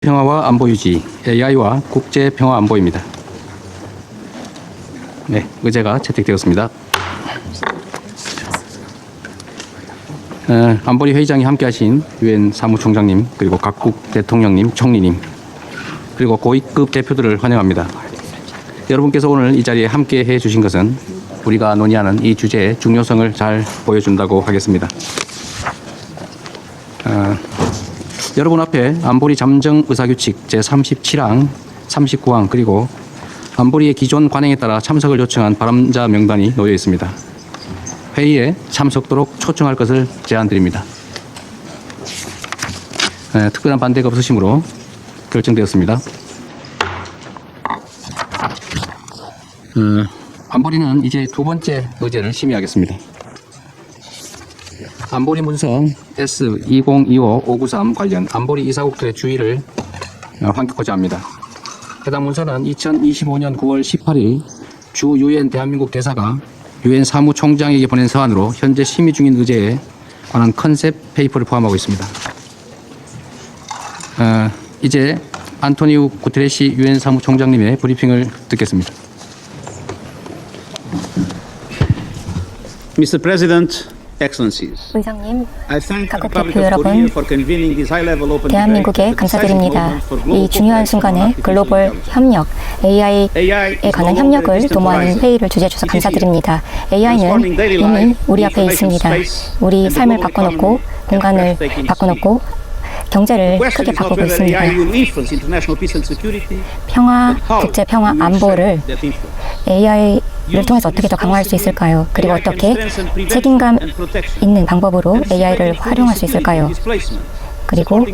평화와 안보 유지, AI와 국제 평화 안보입니다. 네, 의제가 채택되었습니다. 안보리 회의장에 함께하신 유엔 사무총장님, 그리고 각국 대통령님, 총리님, 그리고 고위급 대표들을 환영합니다. 여러분께서 오늘 이 자리에 함께해 주신 것은 우리가 논의하는 이 주제의 중요성을 잘 보여준다고 하겠습니다. 여러분 앞에 안보리 잠정 의사규칙 제37항, 39항 그리고 안보리의 기존 관행에 따라 참석을 요청한 발언자 명단이 놓여 있습니다. 회의에 참석도록 초청할 것을 제안드립니다. 특별한 반대가 없으시므로 결정되었습니다. 안보리는 이제 두 번째 의제를 심의하겠습니다. 안보리 문서 S2025-593 관련 안보리 이사국들의 주의를 환기하고자 합니다. 해당 문서는 2025년 9월 18일 주 유엔 대한민국 대사가 유엔 사무총장에게 보낸 서한으로 현재 심의 중인 의제에 관한 컨셉 페이퍼를 포함하고 있습니다. 이제 안토니우 구테레시 유엔 사무총장님의 브리핑을 듣겠습니다. Mr. President, Excellencies, 의장님, I thank the 각국 Republic 대표 of 여러분, Korea for convening this high-level open 대한민국에 debate at a decisive 감사드립니다. moment for global 이 중요한 cooperation 순간에 on 글로벌 artificial 협력, AI에 intelligence. 관한 협력을 도모하는 회의를 주재해 주셔서 감사드립니다. AI는 이미 우리 앞에 있습니다. 우리 삶을 바꿔놓고 공간을 바꿔놓고 경제를 크게 바꾸고 있습니다. 평화, 국제 평화 안보를 AI를 통해서 어떻게 더 강화할 수 있을까요? 그리고 어떻게 책임감 있는 방법으로 AI를 활용할 수 있을까요? 그리고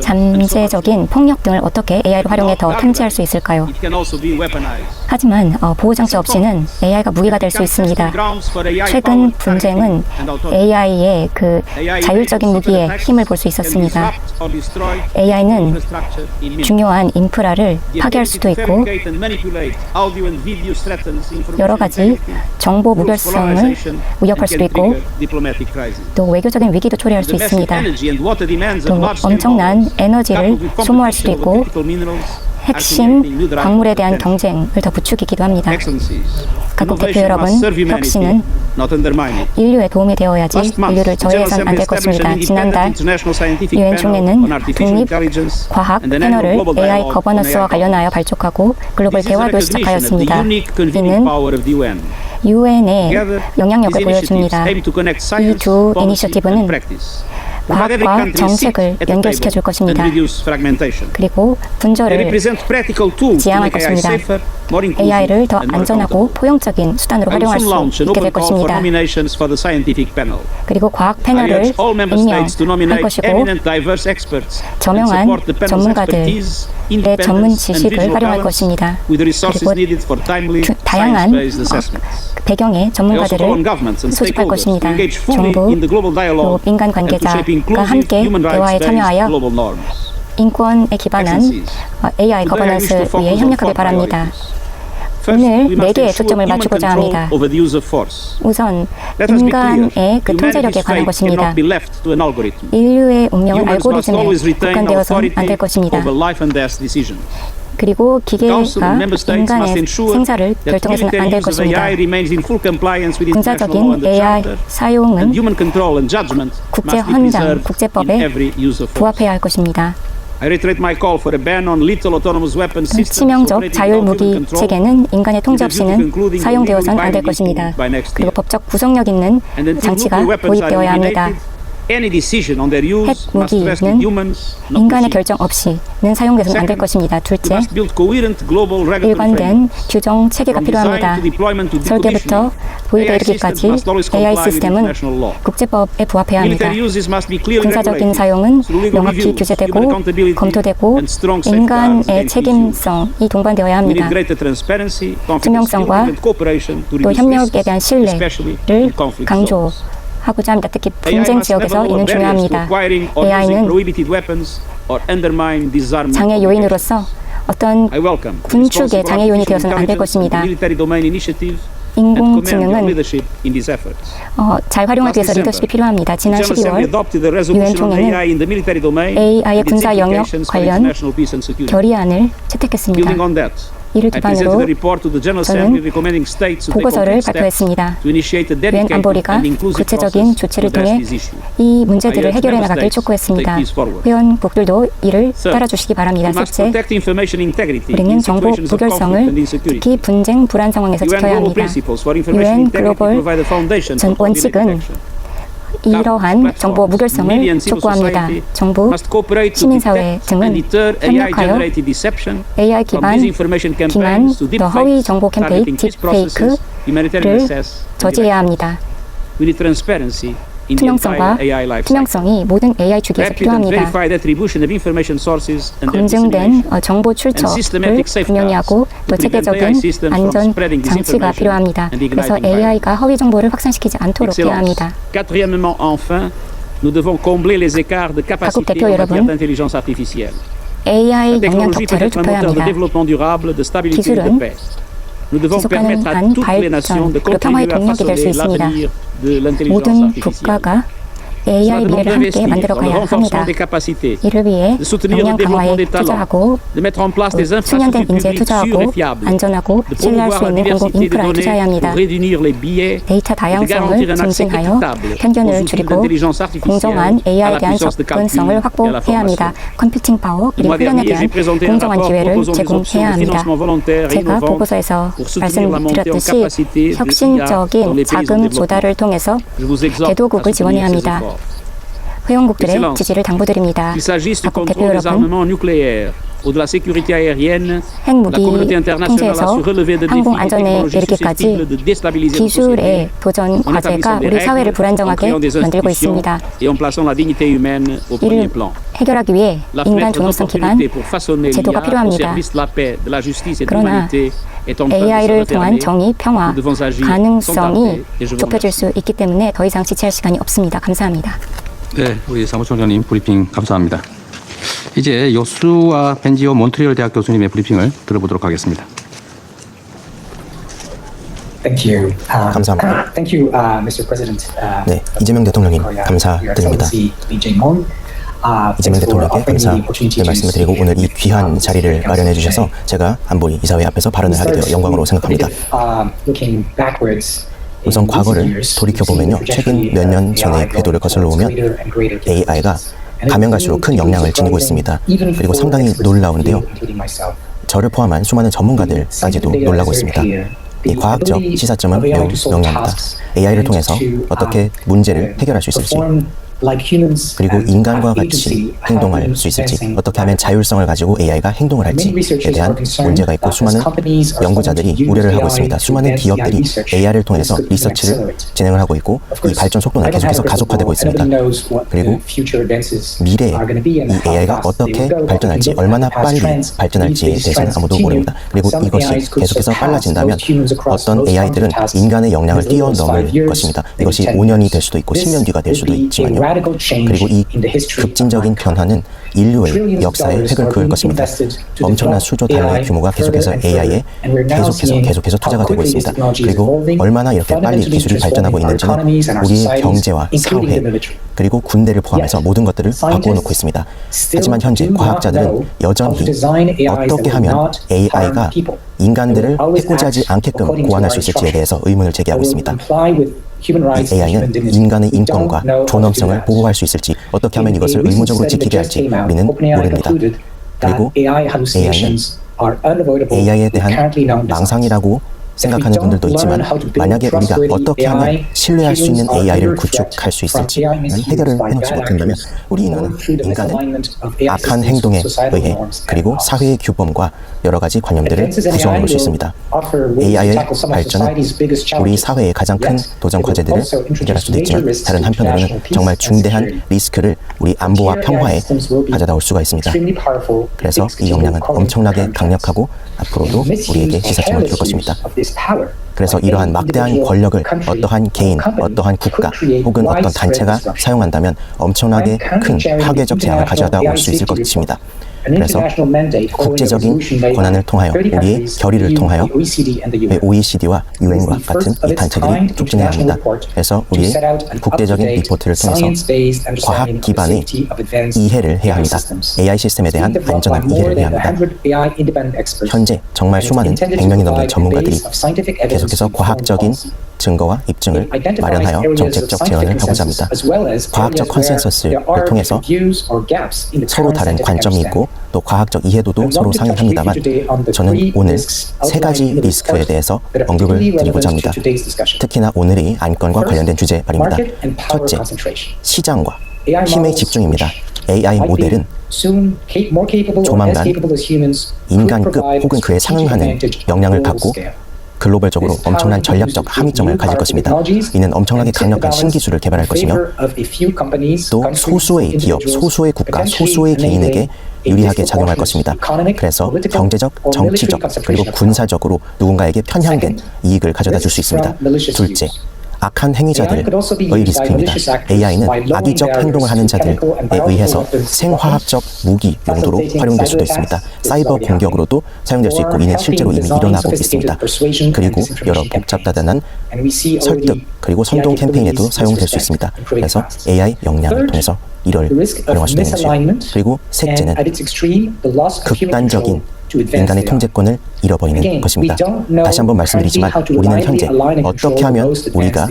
잠재적인 폭력 등을 어떻게 AI를 활용해 더 탐지할 수 있을까요? 하지만 보호장치 없이는 AI가 무기가 될 수 있습니다. 최근 분쟁은 AI의 그 자율적인 무기에 힘을 볼 수 있었습니다. AI는 중요한 인프라를 파괴할 수도 있고 여러 가지 정보 무결성을 위협할 수도 있고 또 외교적인 위기도 초래할 수 있습니다. 또 엄청난 에너지를 소모할 수도 있고 핵심 광물에 대한 경쟁을 더 부추기기도 합니다. 각국 대표 여러분, 혁신은 인류에 도움이 되어야지 인류를 저해해서는 안 될 것입니다. 지난달 유엔 총회는 독립 과학 패널을 AI 거버넌스와 관련하여 발족하고 글로벌 대화도 시작하였습니다. 이는 유엔의 영향력을 보여줍니다. 이 두 이니셔티브는 과학과 정책을 연결시켜 줄 것입니다. 그리고 분절을 지향할 것입니다. AI를 더 안전하고 포용적인 수단으로 활용할 수 있게 될 것입니다. 그리고 과학 패널을 임명할 것이고 저명한 전문가들의 전문 지식을 활용할 것입니다. 그리고 다양한 배경의 전문가들을 소집할 것입니다. 정부, 또 민간 관계자가 함께 대화에 참여하여 인권에 기반한 AI 거버넌스 위에 협력하길 바랍니다. 오늘 4개의 초점을 맞추고자 합니다. 우선 인간의 그 통제력에 관한 것입니다. 인류의 운명은 알고리즘에 국한되어서는 안 될 것입니다. 그리고 기계가 인간의 생사를 결정해서는 안 될 것입니다. 군사적인 AI 사용은 국제 헌장, 국제법에 부합해야 할 것입니다. 치명적 자율무기 체계는 인간의 통제 없이는 사용되어서는 안 될 것입니다. 그리고 법적 구속력 있는 장치가 도입되어야 합니다. 핵 무기는 인간의 결정 없이는 사용돼서는 안 될 것입니다. 둘째, 일관된 규정 체계가 필요합니다. 설계부터 도입에 이르기까지 AI 시스템은 국제법에 부합해야 합니다. 군사적인 사용은 명확히 규제되고 검토되고 인간의 책임성이 동반되어야 합니다. 투명성과 또 협력에 대한 신뢰를 강조하고자 합니다. 특히 분쟁 지역에서 이는 중요합니다. AI는 장애 요인으로서 어떤 군축의 장애 요인이 되어서는 안 될 것입니다. and command your 인공지능은 leadership in these efforts. 잘 활용하기 위해서 리더십이 필요합니다. 지난 The General Assembly 12월 adopted the resolution on 총회는 AI in the military domain AI의 and its 군사 영역 implications for 관련 international peace and security. 결의안을 채택했습니다. Building on that, 이를 I presented 기반으로 a report to the General Assembly recommending states to take 보고서를 concrete steps 발표했습니다. to initiate a 유엔 dedicated 안보리가 and inclusive 구체적인 process to 조치를 address 통해 this issue. 이 문제들을 I urge 해결해 member 나가길 states to 촉구했습니다. take this forward. 회원국들도 이를 Third, 따라주시기 바랍니다. We must 셋째, protect information integrity 우리는 in 정보 situations of conflict 무결성을 and insecurity. 특히 분쟁, 불안 상황에서 UN 지켜야 global 합니다. principles for information UN integrity 글로벌 provide the foundation 전 for public 원칙은 protection. 이러한 정보 무결성을 촉구합니다. 정부, must cooperate to 시민사회 detect and 등은 deter 협력하여 AI-generated deception AI from 기반 disinformation 기만 campaigns to 또 허위 deepfakes, 정보 캠페인 targeting peace processes, humanitarian 딥페이크를 access, and 저지해야 direction. 합니다. We need transparency in the 투명성과 entire AI life cycle. 투명성이 모든 AI 주기에서 Rapid and 필요합니다. verified attribution of information sources and their 검증된 dissemination. 정보 출처를 분명히 하고 또 체계적인 안전 장치가 필요합니다. 그래서 AI가 허위 정보를 확산시키지 않도록 해야 합니다. Quatrièmement, enfin, nous devons combler les écarts de capacité 대표 en matière 여러분, d'intelligence artificielle. AI La 역량 technologie peut 격차를 être un 좁혀야 moteur de 합니다. développement durable, de stabilité et de 기술은 paix. Nous devons 지속 permettre à 가능한 toutes les nations de 발전, 그리고 평화의 contribuer à 동력이 될 수 façonner 있습니다. l'avenir de l'intelligence 모든 artificielle. 국가가 Cela AI demande 미래를 함께 d'investir 만들어 dans le 가야 renforcement 합니다. des capacités, 이를 위해 de soutenir le 역량 développement 강화에 des talents, 투자하고 de mettre en place des 숙련된 infrastructures 인재에 publiques sûres 투자하고 et fiables, 안전하고 de 신뢰할 promouvoir 수 la 있는 공공 diversité des 인프라를 données 투자해야 합니다. pour réunir les biais 데이터 et de garantir 다양성을 un accès 증진하여 équitable aux 편견을 outils 줄이고 d'intelligence artificielle, 공정한 à la AI에 대한 puissance de calcul 접근성을 et à la 확보해야 합니다. formation. 컴퓨팅 파워 그리고 Le mois 훈련에 dernier, 대한 j'ai présenté un 공정한 rapport 기회를 proposant des options 제공해야 de 합니다. financement volontaire et 제가 innovantes 보고서에서 pour soutenir la montée en 말씀드렸듯이 capacité de IA dans 혁신적인 les pays en 자금 développement. 조달을 통해서 Je vous exhorte à 개도국을 soutenir 지원해야 ces 합니다. efforts. 회원국들의 Excellence. 지지를 당부드립니다. Qu'il s'agisse du 각국 대표 contrôle des 여러분, armements nucléaires ou de la sécurité aérienne, la 핵무기 communauté internationale a 통제에서 su relever de 항공 défis 안전에 technologiques 이르기까지 susceptibles de déstabiliser nos 기술의 sociétés, 도전 en 과제가 établissant des 우리 사회를 règles, en 불안정하게 créant des 만들고 institutions 있습니다. et en plaçant la dignité humaine au premier 이를 plan. 해결하기 위해 La 인간 fenêtre 존엄성 기반 d'opportunité pour façonner 제도가 l'IA au 필요합니다. service de la paix, de la justice et de 그러나 l'humanité est en train de se AI를 통한 refermer. 정의, 평화, Nous devons agir sans 가능성이 tarder et je vous 좁혀질 remercie. 수 있기 때문에 더 이상 지체할 시간이 없습니다. 감사합니다. 네, 우리 사무총장님 브리핑 감사합니다. 이제 요수와 벤지오 몬트리올 대학 교수님의 브리핑을 들어보도록 하겠습니다. Thank you. 감사합니다. Thank you, Mr. President. 네, 이재명 대통령님 감사드립니다. 이재명 대통령께 감사의 말씀을 드리고 오늘 이 귀한 자리를 마련해 주셔서 제가 안보리 이사회 앞에서 발언을 하게 되어 영광으로 생각합니다. 우선 과거를 돌이켜보면요, 최근 몇 년 전의 궤도를 거슬러 오면 AI가 가면 갈수록 큰 영향을 지니고 있습니다. 그리고 상당히 놀라운데요, 저를 포함한 수많은 전문가들까지도 놀라고 있습니다. 이 과학적 시사점은 매우 명료합니다. AI를 통해서 어떻게 문제를 해결할 수 있을지, 그리고 인간과 같이 행동할 수 있을지, 어떻게 하면 자율성을 가지고 AI가 행동을 할지에 대한 문제가 있고 수많은 연구자들이 우려를 하고 있습니다. 수많은 기업들이 AI를 통해서 리서치를 진행을 하고 있고 이 발전 속도는 계속해서 가속화되고 있습니다. 그리고 미래에 이 AI가 어떻게 발전할지, 얼마나 빨리 발전할지에 대해서는 아무도 모릅니다. 그리고 이것이 계속해서 빨라진다면 어떤 AI들은 인간의 역량을 뛰어넘을 것입니다. 이것이 5년이 될 수도 있고 10년 뒤가 될 수도 있지만요. 그리고 이 급진적인 변화는 인류의 역사에 획을 그을 것입니다. 엄청난 수조 달러의 규모가 계속해서 AI에 계속해서 투자가 되고 있습니다. 그리고 얼마나 이렇게 빨리 기술이 발전하고 있는지는 우리의 경제와 사회, 그리고 군대를 포함해서 모든 것들을 바꾸어 놓고 있습니다. 하지만 현재 과학자들은 여전히 어떻게 하면 AI가 인간들을 해코지하지 않게끔 고안할 수 있을지에 대해서 의문을 제기하고 있습니다. 이 AI는 인간의 인권과 존엄성을 보호할 수 있을지, 어떻게 하면 이것을 의무적으로 지키게 할지 우리는 모릅니다. 그리고 AI는 AI에 대한 망상이라고 생각하는 분들도 있지만, 만약에 우리가 어떻게 하면 신뢰할 수 있는 AI를 구축할 수 있을지 해결을 해놓지 못한다면 우리 인간은 악한 행동에 의해 그리고 사회의 규범과 여러 가지 관념들을 구성해 볼 수 있습니다. AI의 발전은 우리 사회의 가장 큰 도전 과제들을 해결할 수도 있지만, 다른 한편으로는 정말 중대한 리스크를 우리 안보와 평화에 가져다 올 수가 있습니다. 그래서 이 역량은 엄청나게 강력하고 앞으로도 우리에게 시사점을 줄 것입니다. 그래서 이러한 막대한 권력을 어떠한 개인, 어떠한 국가 혹은 어떤 단체가 사용한다면 엄청나게 큰 파괴적 재앙을 가져다 올 수 있을 것입니다. 그래서 국제적인 권한을 통하여 우리의 결의를 통하여 OECD와 UN과 같은 이 단체들이 촉진해야 합니다. 그래서 우리의 국제적인 리포트를 통해서 과학 기반의 이해를 해야 합니다. AI 시스템에 대한 안전한 이해를 해야 합니다. 현재 정말 수많은 100명이 넘는 전문가들이 계속해서 과학적인 증거와 입증을 마련하여 정책적 제언을 하고자 합니다. 과학적 컨센서스를 통해서 서로 다른 관점이 있고 또 과학적 이해도도 서로 상이합니다만 저는 오늘 세 가지 리스크에 대해서 언급을 드리고자 합니다. 특히나 오늘이 안건과 관련된 주제 말입니다. 첫째, 시장과 힘의 집중입니다. AI 모델은 조만간 인간급 혹은 그에 상응하는 역량을 갖고 글로벌적으로 엄청난 전략적 함의점을 가질 것입니다. 이는 엄청나게 강력한 신기술을 개발할 것이며 또 소수의 기업, 소수의 국가, 소수의 개인에게 유리하게 작용할 것입니다. 그래서 경제적, 정치적, 그리고 군사적으로 누군가에게 편향된 이익을 가져다 줄 수 있습니다. 둘째, 악한 행위자들의 리스크입니다. AI는 악의적 행동을 하는 자들에 의해서 생화학적 무기 용도로 활용될 수도 있습니다. 사이버 공격으로도 사용될 수 있고 이는 실제로 이미 일어나고 있습니다. 그리고 여러 복잡다단한 설득 그리고 선동 캠페인에도 사용될 수 있습니다. 그래서 AI 역량을 통해서 이를 활용할 수 있는 것이요. 그리고 셋째는 극단적인 인간의 통제권을 잃어버리는 것입니다. 다시 한번 말씀드리지만 우리는 현재 어떻게 하면 우리가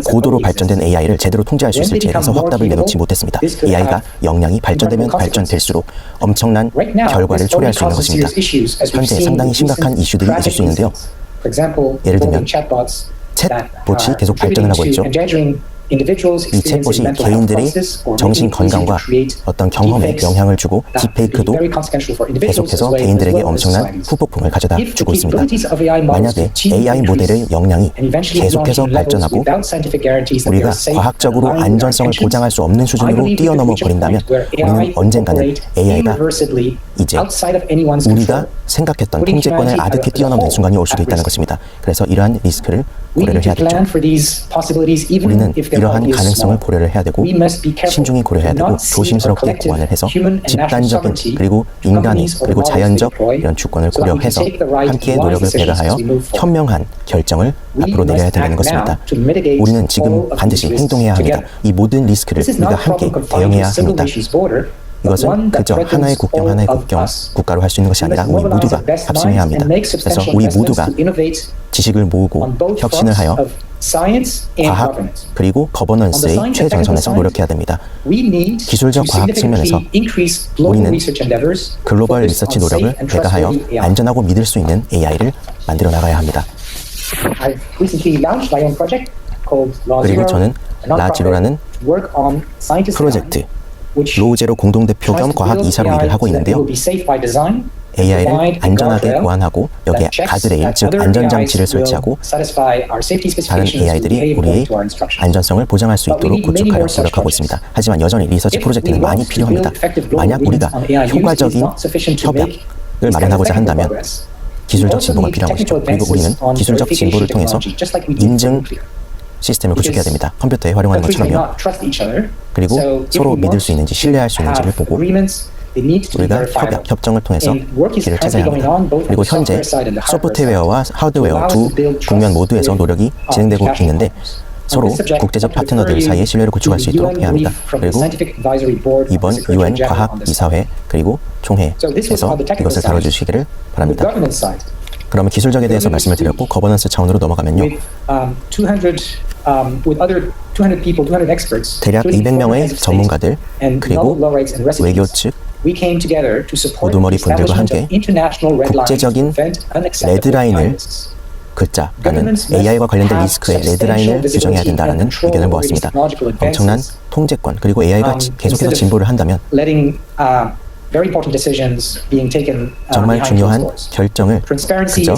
고도로 발전된 AI를 제대로 통제할 수 있을지에 대해서 확답을 내놓지 못했습니다. AI가 역량이 발전되면 발전될수록 엄청난 결과를 초래할 수 있는 것입니다. 현재 상당히 심각한 이슈들이 있을 수 있는데요. 예를 들면 챗봇이 계속 발전을 하고 있죠. 이 챗봇이 개인들의 정신 건강과 어떤 경험에 영향을 주고 딥페이크도 계속해서 개인들에게 엄청난 후폭풍을 가져다 주고 있습니다. 만약에 AI 모델의 역량이 계속해서 발전하고 우리가 과학적으로 안전성을 보장할 수 없는 수준으로 뛰어넘어 버린다면 우리는 언젠가는 AI가 이제 우리가 생각했던 통제권을 아득히 뛰어넘는 순간이 올 수도 있다는 것입니다. 그래서 이러한 리스크를 고려를 해야겠죠. 우리는 이러한 가능성을 고려를 해야 되고 신중히 고려해야 되고 조심스럽게 고안을 해서 집단적인 그리고 인간의 그리고 자연적 이런 주권을 고려해서 함께 노력을 배가하여 현명한 결정을 앞으로 내려야 된다는 것입니다. 우리는 지금 반드시 행동해야 합니다. 이 모든 리스크를 우리가 함께 대응해야 합니다. 이것은 그저 하나의 국경 국가로 할 수 있는 것이 아니라 우리 모두가 합심해야 합니다. 그래서 우리 모두가 지식을 모으고 혁신을 하여 과학 그리고 거버넌스의 최전선에서 노력해야 됩니다. 기술적 과학 측면에서 우리는 글로벌 리서치 노력을 배가하여 안전하고 믿을 수 있는 AI를 만들어 나가야 합니다. 그리고 저는 라지로라는 프로젝트 로우제로 공동대표 겸 과학 이사로 일을 하고 있는데요. AI를 안전하게 보안하고 여기에 가드레일, 즉 안전장치를 설치하고 다른 AI들이 우리의 안전성을 보장할 수 있도록 구축하려 노력하고 있습니다. 하지만 여전히 리서치 프로젝트는 많이 필요합니다. 만약 우리가 효과적인 협약을 마련하고자 한다면 기술적 진보가 필요한 것이죠. 그리고 우리는 기술적 진보를 통해서 인증 시스템을 구축해야 됩니다. 컴퓨터에 활용하는 것처럼요. 그리고 서로 믿을 수 있는지 신뢰할 수 있는지를 보고 우리가 협정을 통해서 길을 찾아야 합니다. 그리고 현재 소프트웨어와 하드웨어 두 국면 모두에서 노력이 진행되고 있는데 서로 국제적 파트너들 사이의 신뢰를 구축할 수 있도록 해야 합니다. 그리고 이번 UN 과학이사회 그리고 총회에서 이것을 다뤄주시기를 바랍니다. 그러면 기술적에 대해서 말씀을 드렸고 거버넌스 차원으로 넘어가면요. 대략 200명의 전문가들 그리고 외교 측 우두머리 분들과 함께 국제적인 레드라인을 긋자라는 AI와 관련된 리스크의 레드라인을 규정해야 된다는 의견을 모았습니다. 엄청난 통제권 그리고 AI가 계속해서 진보를 한다면 정말 중요한 결정을 그저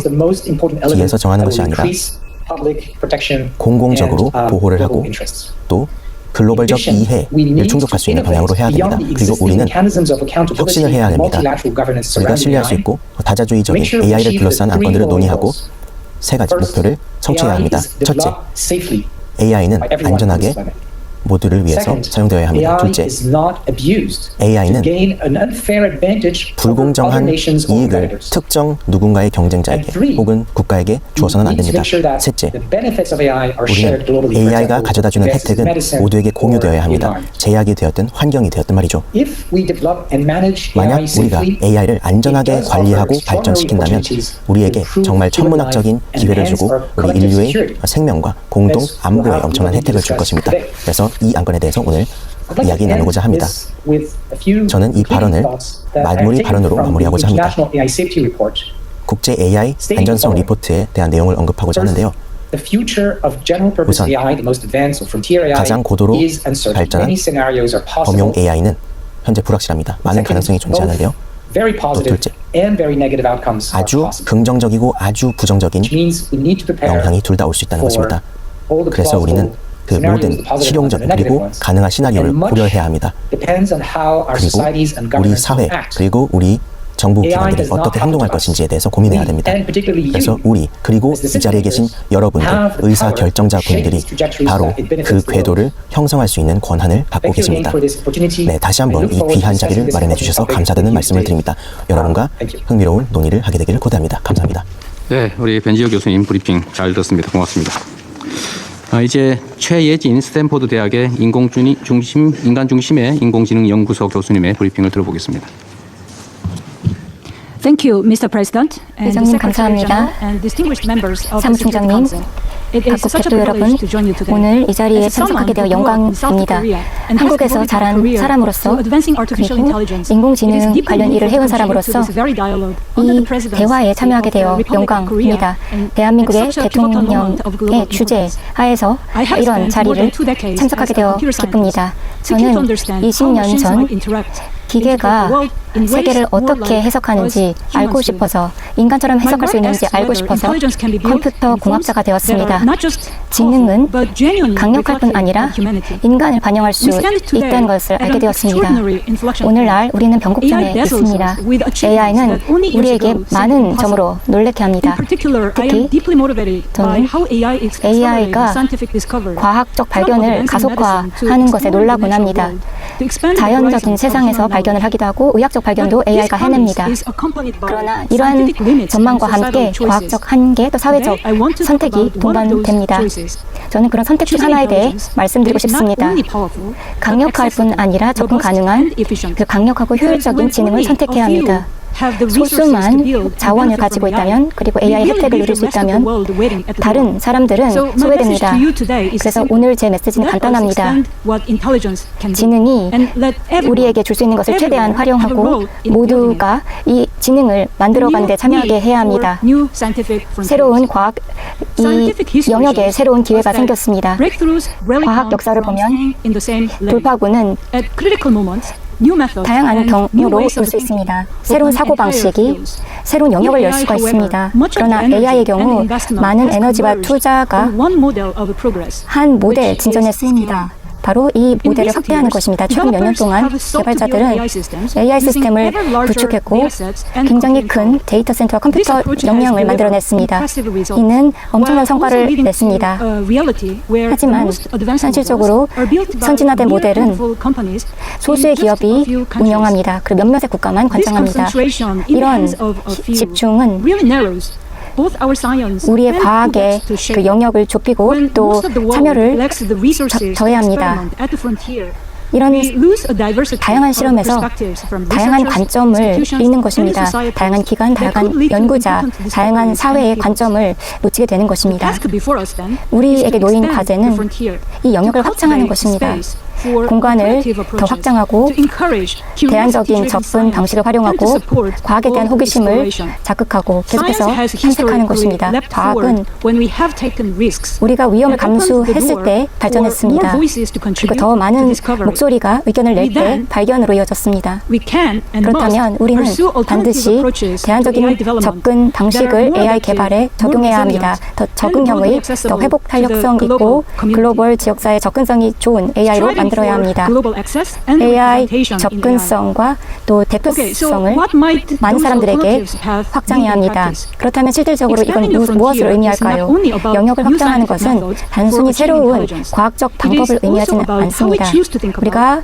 뒤에서 정하는 것이 아니라 공공적으로 보호를 하고 또 글로벌적 이해를 충족할 수 있는 방향으로 해야 됩니다. 그리고 우리는 혁신을 해야 됩니다. 우리가 신뢰할 수 있고 다자주의적인 AI를 둘러싼 안건들을 논의하고 세 가지 목표를 성취해야 합니다. 첫째, AI는 안전하게 모두를 위해서 Second, 사용되어야 합니다. AI 둘째, is not abused to AI는 gain an unfair advantage over other 불공정한 nations or 이익을 competitors. 특정 누군가의 And 경쟁자에게 three, 혹은 국가에게 주어서는 안 we need to 됩니다. make sure that 셋째, the benefits of AI are shared 우리는 globally. For AI가 example, 가져다주는 against 혜택은 medicine 모두에게 공유되어야 or 합니다. the environment. 제약이 되었든 환경이 되었든 말이죠. If we develop and manage 만약 AI 우리가 safely, AI를 안전하게 it does 관리하고 offer 발전시킨다면 extraordinary 우리에게 opportunities 정말 to improve 천문학적인 life and 기회를 enhance 주고 our 우리 collective 인류의 security. 생명과 공동 That's 안보에 what 엄청난 we 혜택을 줄 discuss 것입니다. today. 그래서 이 안건에 대해서 오늘 I'd like 이야기 to end 나누고자 합니다. this with a few 저는 이 concluding 발언을 thoughts that I've 마무리 taken 발언으로 from the 마무리하고자 합니다. International AI Safety Report. 국제 AI 안전성 리포트에 대한 내용을 언급하고자 하는데요. The future of general purpose 우선 AI, the most advanced or frontier AI, 가장 고도로 is uncertain. 발전한 Many scenarios are 범용 possible. AI는 현재 불확실합니다. 많은 가능성이 존재하는데요. Very positive 둘째, and very negative outcomes are 아주 possible. 긍정적이고 아주 부정적인 Which means we need to prepare 영향이 둘 다 올 수 있다는 for 것입니다. all the 그래서 우리는 plausible 그 scenarios, 모든 the positive ones 실용적 and the negative 그리고 ones. 가능한 시나리오를 And much 고려해야 합니다. depends on how our 그리고 societies and 우리 governments 사회 act. 그리고 우리 정부 AI 기관들이 does not 어떻게 happen 행동할 to us. 것인지에 대해서 고민해야 We, 됩니다. and particularly 그래서 you, 우리 그리고 as 이 자리에 계신 decision-makers, 여러분들 have the 의사 power 결정자분들이 to change trajectories 바로 that it benefits 그 the world. 궤도를 형성할 수 있는 권한을 갖고 Thank you again 계십니다. for this opportunity. 네, 다시 I 한번 look 이 forward to 귀한 discussing 자리를 this 마련해 important 주셔서 topic 감사드리는 with you 말씀을 today. 드립니다. 여러분과 Thank you. 흥미로운 논의를 하게 되기를 고대합니다. 감사합니다. 네, 우리 벤지오 교수님 브리핑 잘 들었습니다. 고맙습니다. 이제 최예진 스탠포드 대학의 인간 중심의 인공지능 연구소 교수님의 브리핑을 들어보겠습니다. Thank you, Mr. President, and the 회장님 Secretary 감사합니다. General and distinguished members of the 사무총장님, Security Council. It is 각국 such a 대표 여러분, privilege to join you today. 오늘 이 자리에 As someone 참석하게 되어 who grew up in South 영광입니다. Korea and has 한국에서 devoted 자란 her career 사람으로서 to advancing artificial 그리고 intelligence, it is 인공지능 deeply 관련 일을 meaningful 해온 to contribute to 사람으로서 this very dialogue under the 이 presidency 대화에 참여하게 of the 되어 Republic of Korea 영광입니다. and 대한민국의 at such a pivotal moment of global 대통령의 주제 importance. 하에서 I have 이런 spent more 자리를 than 2 decades 참석하게 as a 되어 computer scientist, 기쁩니다. seeking to 저는 understand how 20년 machines 전 might interact 기계가 세계를 more 어떻게 like 해석하는지 us 알고 humans do. 싶어서 인간처럼 해석할 수 있는지 알고 싶어서 컴퓨터 공학자가 되었습니다. 지능은 강력할 뿐 아니라 인간을 반영할 수 있다는 것을 알게 되었습니다. 오늘날 우리는 변곡점에 있습니다. AI는 우리에게 많은 점으로 놀라게 합니다. 특히 저는 AI가 과학적 발견을 가속화하는 것에 놀라곤 합니다. 자연적인 세상에서 발견을 하기도 하고 의학적 발견도 AI가 해냅니다. 그러나 이러한 전망과 함께 과학적 한계 또 사회적 선택이 동반됩니다. 저는 그런 선택 중 하나에 대해 말씀드리고 싶습니다. 강력할 뿐 아니라 접근 가능한 그 강력하고 효율적인 지능을 선택해야 합니다. 소수만 자원을 가지고 있다면 그리고 AI 혜택을 누릴 수 있다면 다른 사람들은 소외됩니다. 그래서 오늘 제 메시지는 간단합니다. 지능이 우리에게 줄 수 있는 것을 최대한 활용하고 모두가 이 지능을 만들어가는 데 참여하게 해야 합니다. 새로운 과학 이 영역에 새로운 기회가 생겼습니다. 과학 역사를 보면 돌파구는 다양한 경로로 올 수 있습니다. 새로운 사고방식이 새로운 영역을 열 수가 있습니다. 그러나 AI의 경우 많은 에너지와 투자가 한 모델 진전에 쓰입니다. 바로 이 모델을 확대하는 것입니다. 최근 몇 년 동안 개발자들은 AI 시스템을 구축했고 굉장히 큰 데이터 센터와 컴퓨터 역량을 만들어냈습니다. 이는 엄청난 성과를 냈습니다. 하지만 현실적으로 선진화된 모델은 소수의 기업이 운영합니다. 그리고 몇몇의 국가만 관장합니다. 이런 집중은 우리의 과학의 그 영역을 좁히고 또 참여를 저해합니다. 이런 다양한 실험에서 다양한 관점을 잃는 것입니다. 다양한 기관, 다양한 연구자, 다양한 사회의 관점을 놓치게 되는 것입니다. 우리에게 놓인 과제는 이 영역을 확장하는 것입니다. 공간을 더 확장하고 대안적인 접근 방식을 활용하고 과학에 대한 호기심을 자극하고 계속해서 탐색하는 것입니다. 과학은 우리가 위험을 감수했을 때 발전했습니다. 그리고 더 많은 목소리가 의견을 낼 때 발견으로 이어졌습니다. 그렇다면 우리는 반드시 대안적인 접근 방식을 AI 개발에 적용해야 합니다. 더 적응형의, 더 회복 탄력성 있고 글로벌 지역사회 접근성이 좋은 AI로 만들어야 만들어야 합니다. AI 접근성과 또 대표성을 많은 사람들에게 확장해야 합니다. 그렇다면 실질적으로 이건 무엇을 의미할까요? 영역을 확장하는 것은 단순히 새로운 과학적 방법을 의미하지는 않습니다. 우리가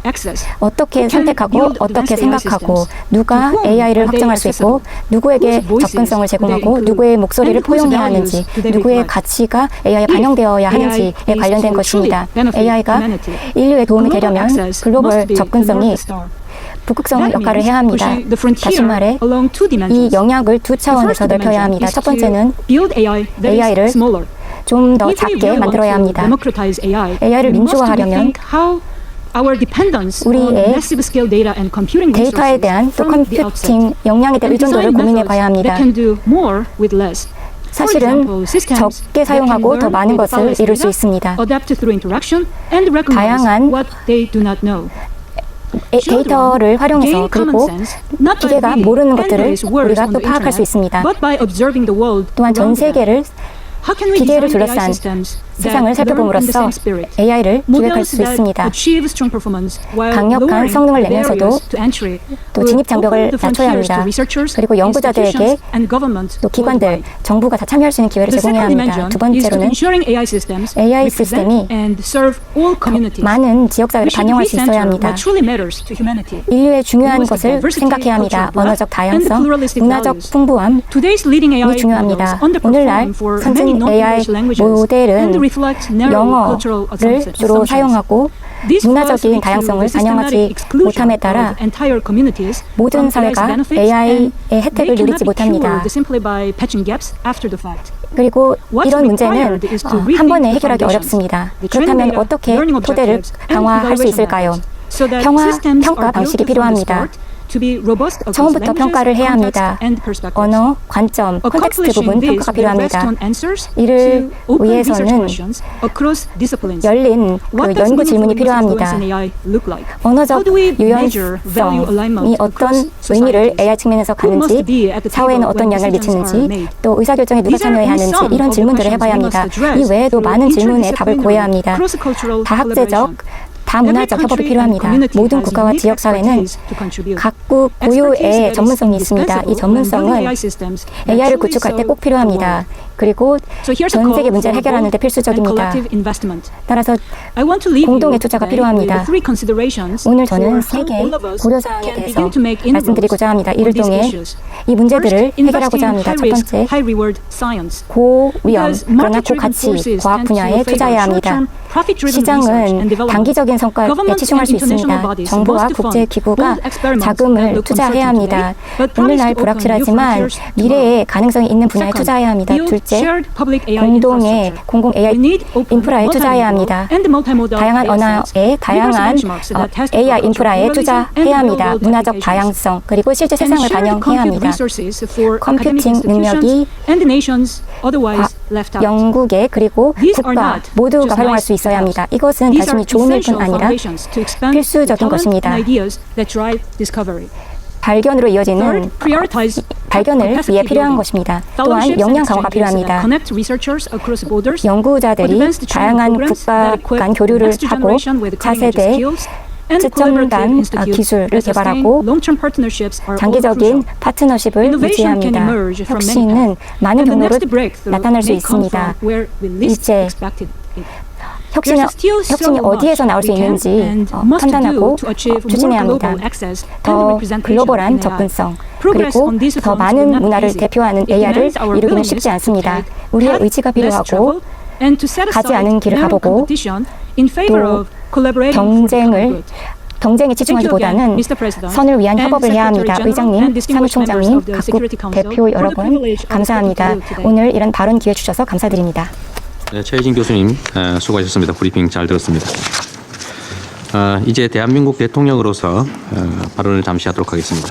어떻게 선택하고 어떻게 생각하고 누가 AI를 확장할 수 있고 누구에게 접근성을 제공하고 누구의 목소리를 포용해야 하는지 누구의 가치가 AI에 반영되어야 하는지에 관련된 것입니다. AI가 인류에 도움이 되려면 글로벌 접근성이 북극성 역할을 해야 합니다. 다시 말해 이 영역을 두 차원에서 넓혀야 합니다. 첫 번째는 AI를 좀 더 작게 만들어야 합니다. AI를 민주화하려면 우리의 데이터에 대한 또 컴퓨팅 역량에 대한 의존도를 고민해 봐야 합니다. 사실은 적게 사용하고 더 많은 것을 이룰 수 있습니다. 다양한 데이터를 활용해서 그리고 기계가 모르는 것들을 우리가 또 파악할 수 있습니다. 또한 전 세계를 기계를 둘러싼 세상을 살펴봄으로써 AI를 기획할 수 있습니다. 강력한 성능을 내면서도 또 진입 장벽을 낮춰야 합니다. 그리고 연구자들에게 또 기관들, 정부가 다 참여할 수 있는 기회를 제공해야 합니다. 두 번째로는 AI 시스템이 많은 지역사회를 반영할 수 있어야 합니다. 인류의 중요한 것을 생각해야 합니다. 언어적 다양성, 문화적 풍부함이 중요합니다. 오늘날 선진 AI 모델은 영어를 주로 사용하고 문화적인 다양성을 반영하지 못함에 따라 모든 사회가 AI의 혜택을 누리지 못합니다. 그리고 이런 문제는 한 번에 해결하기 어렵습니다. 그렇다면 어떻게 토대를 강화할 수 있을까요? 평가 방식이 필요합니다. 처음부터 평가를 해야 합니다. 언어, 관점, 컨텍스트 부분 평가가 필요합니다. 이를 위해서는 열린 연구 질문이 필요합니다. 언어적 유연성이 어떤 의미를 AI 측면에서 갖는지, 사회에는 어떤 영향을 미치는지, 또 의사결정에 누가 참여해야 하는지 이런 질문들을 해봐야 합니다. 이 외에도 많은 질문에 답을 구해야 합니다. 다학제적, 다문화적 협업이 필요합니다. 모든 국가와 지역사회는 각국 고유의 전문성이 있습니다. 이 전문성은 AI를 구축할 때 꼭 필요합니다. 그리고 전 세계 문제를 해결하는 데 필수적입니다. 따라서 공동의 투자가 필요합니다. 오늘 저는 세 개 고려사항에 대해서 말씀드리고자 합니다. 이를 통해 이 문제들을 해결하고자 합니다. 첫 번째, 고위험 그러나 고가치 과학 분야에 투자해야 합니다. 시장은 단기적인 성과에 치중할 수 있습니다. 정부와 국제기구가 자금을 투자해야 합니다. 오늘날 불확실하지만 미래에 가능성이 있는 분야에 투자해야 합니다. 둘째, 공동의 공공 AI 인프라에 투자해야 합니다. 다양한 언어에 다양한 AI 인프라에 투자해야 합니다. 문화적 다양성 그리고 실제 세상을 반영해야 합니다. 컴퓨팅 능력이 영국의 그리고 국가 모두가 활용할 수 있어야 합니다. 이것은 단순히 좋은 일뿐 아니라 필수적인 것입니다. 발견으로 이어지는 발견을 위해 필요한 것입니다. 또한 역량 강화가 필요합니다. 연구자들이 다양한 국가 간 교류를 하고 차세대 측정단 기술을 개발하고 장기적인 파트너십을 유지해야 합니다. 혁신은 많은 경로로 나타날 수 있습니다. 이제 혁신이 어디에서 나올 수 있는지 판단하고 추진해야 합니다. 더 글로벌한 접근성 그리고 더 많은 문화를 대표하는 AI를 이루기는 쉽지 않습니다. 우리의 의지가 필요하고 가지 않은 길을 가보고 또 경쟁에 치중하기보다는 선을 위한 협업을 해야 합니다. 의장님, 사무총장님, 각국 대표 여러분 감사합니다. 오늘 이런 발언 기회 주셔서 감사드립니다. 네, 최혜진 교수님 수고하셨습니다. 브리핑 잘 들었습니다. 이제 대한민국 대통령으로서 발언을 잠시 하도록 하겠습니다.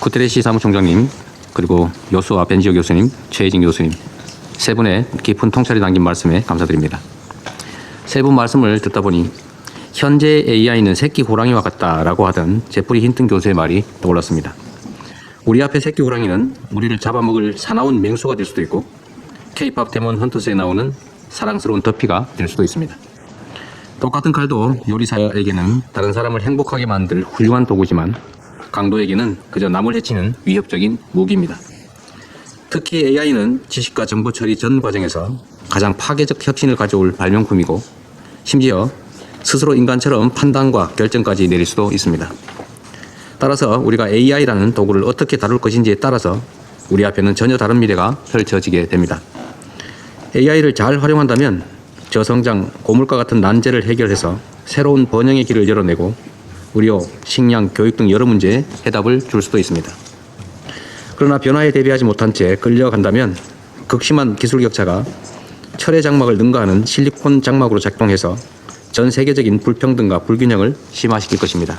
구테레시 사무총장님, 그리고 요수아 벤지오 교수님, 최혜진 교수님 세 분의 깊은 통찰이 담긴 말씀에 감사드립니다. 세 분 말씀을 듣다 보니 현재 AI는 새끼 호랑이와 같다라고 하던 제프리 힌튼 교수의 말이 떠올랐습니다. 우리 앞에 새끼 호랑이는 우리를 잡아먹을 사나운 맹수가 될 수도 있고 K-팝 데몬 헌터스에 나오는 사랑스러운 더피가 될 수도 있습니다. 똑같은 칼도 요리사에게는 다른 사람을 행복하게 만들 훌륭한 도구지만 강도에게는 그저 남을 해치는 위협적인 무기입니다. 특히 AI는 지식과 정보 처리 전 과정에서 가장 파괴적 혁신을 가져올 발명품이고 심지어 스스로 인간처럼 판단과 결정까지 내릴 수도 있습니다. 따라서 우리가 AI라는 도구를 어떻게 다룰 것인지에 따라서 우리 앞에는 전혀 다른 미래가 펼쳐지게 됩니다. AI를 잘 활용한다면 저성장, 고물가 같은 난제를 해결해서 새로운 번영의 길을 열어내고 의료, 식량, 교육 등 여러 문제에 해답을 줄 수도 있습니다. 그러나 변화에 대비하지 못한 채 끌려간다면 극심한 기술 격차가 철의 장막을 능가하는 실리콘 장막으로 작동해서 전 세계적인 불평등과 불균형을 심화시킬 것입니다.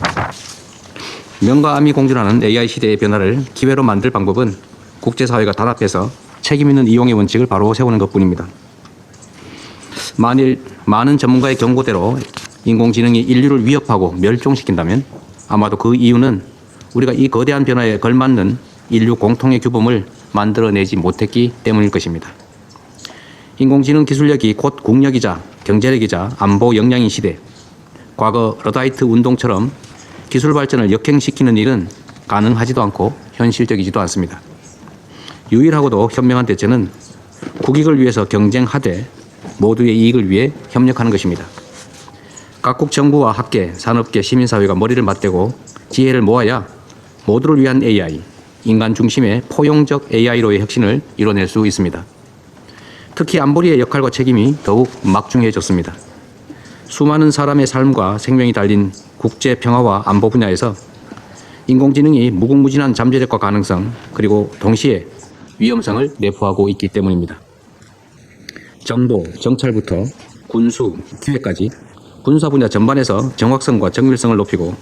명과 암이 공존하는 AI 시대의 변화를 기회로 만들 방법은 국제사회가 단합해서 책임있는 이용의 원칙을 바로 세우는 것뿐입니다. 만일 많은 전문가의 경고대로 인공지능이 인류를 위협하고 멸종시킨다면 아마도 그 이유는 우리가 이 거대한 변화에 걸맞는 인류 공통의 규범을 만들어내지 못했기 때문일 것입니다. 인공지능 기술력이 곧 국력이자 경제력이자 안보 역량인 시대, 과거 러다이트 운동처럼 기술 발전을 역행시키는 일은 가능하지도 않고 현실적이지도 않습니다. 유일하고도 현명한 대처는 국익을 위해서 경쟁하되 모두의 이익을 위해 협력하는 것입니다. 각국 정부와 학계, 산업계, 시민사회가 머리를 맞대고 지혜를 모아야 모두를 위한 AI, 인간 중심의 포용적 AI로의 혁신을 이뤄낼 수 있습니다. 특히 안보리의 역할과 책임이 더욱 막중해졌습니다. 수많은 사람의 삶과 생명이 달린 국제 평화와 안보 분야에서 인공지능이 무궁무진한 잠재력과 가능성 그리고 동시에 위험성을 내포하고 있기 때문입니다. 정보, 정찰부터 군수, 기획까지 군사 분야 전반에서 정확성과 정밀성을 높이고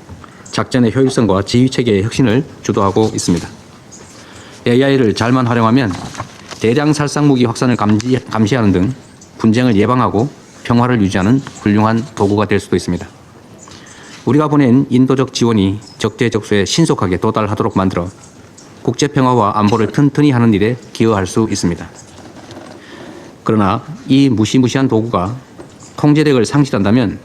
작전의 효율성과 지휘체계의 혁신을 주도하고 있습니다. AI를 잘만 활용하면 대량 살상무기 확산을 감시하는 등 분쟁을 예방하고 평화를 유지하는 훌륭한 도구가 될 수도 있습니다. 우리가 보낸 인도적 지원이 적재적소에 신속하게 도달하도록 만들어 국제평화와 안보를 튼튼히 하는 일에 기여할 수 있습니다. 그러나 이 무시무시한 도구가 통제력을 상실한다면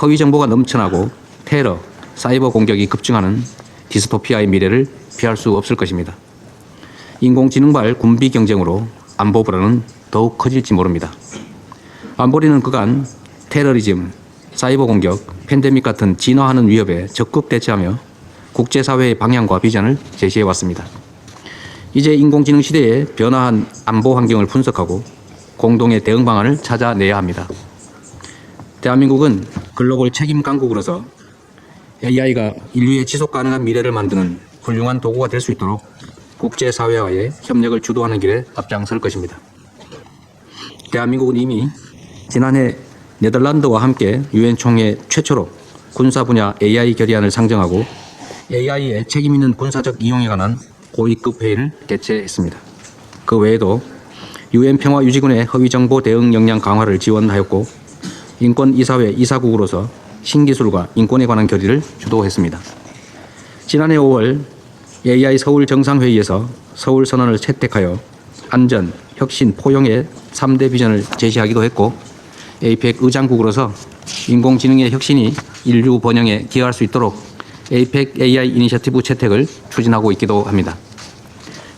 허위 정보가 넘쳐나고 테러, 사이버 공격이 급증하는 디스토피아의 미래를 피할 수 없을 것입니다. 인공지능발 군비 경쟁으로 안보 불안은 더욱 커질지 모릅니다. 안보리는 그간 테러리즘, 사이버 공격, 팬데믹 같은 진화하는 위협에 적극 대처하며 국제사회의 방향과 비전을 제시해왔습니다. 이제 인공지능 시대에 변화한 안보 환경을 분석하고 공동의 대응 방안을 찾아내야 합니다. 대한민국은 글로벌 책임 강국으로서 AI가 인류의 지속 가능한 미래를 만드는 훌륭한 도구가 될 수 있도록 국제사회와의 협력을 주도하는 길에 앞장설 것입니다. 대한민국은 이미 지난해 네덜란드와 함께 유엔 총회 최초로 군사 분야 AI 결의안을 상정하고 AI의 책임 있는 군사적 이용에 관한 고위급 회의를 개최했습니다. 그 외에도 유엔 평화유지군의 허위정보 대응 역량 강화를 지원하였고 인권이사회 이사국으로서 신기술과 인권에 관한 결의를 주도했습니다. 지난해 5월 AI 서울 정상회의에서 서울선언을 채택하여 안전, 혁신, 포용의 3대 비전을 제시하기도 했고 APEC 의장국으로서 인공지능의 혁신이 인류 번영에 기여할 수 있도록 APEC AI 이니셔티브 채택을 추진하고 있기도 합니다.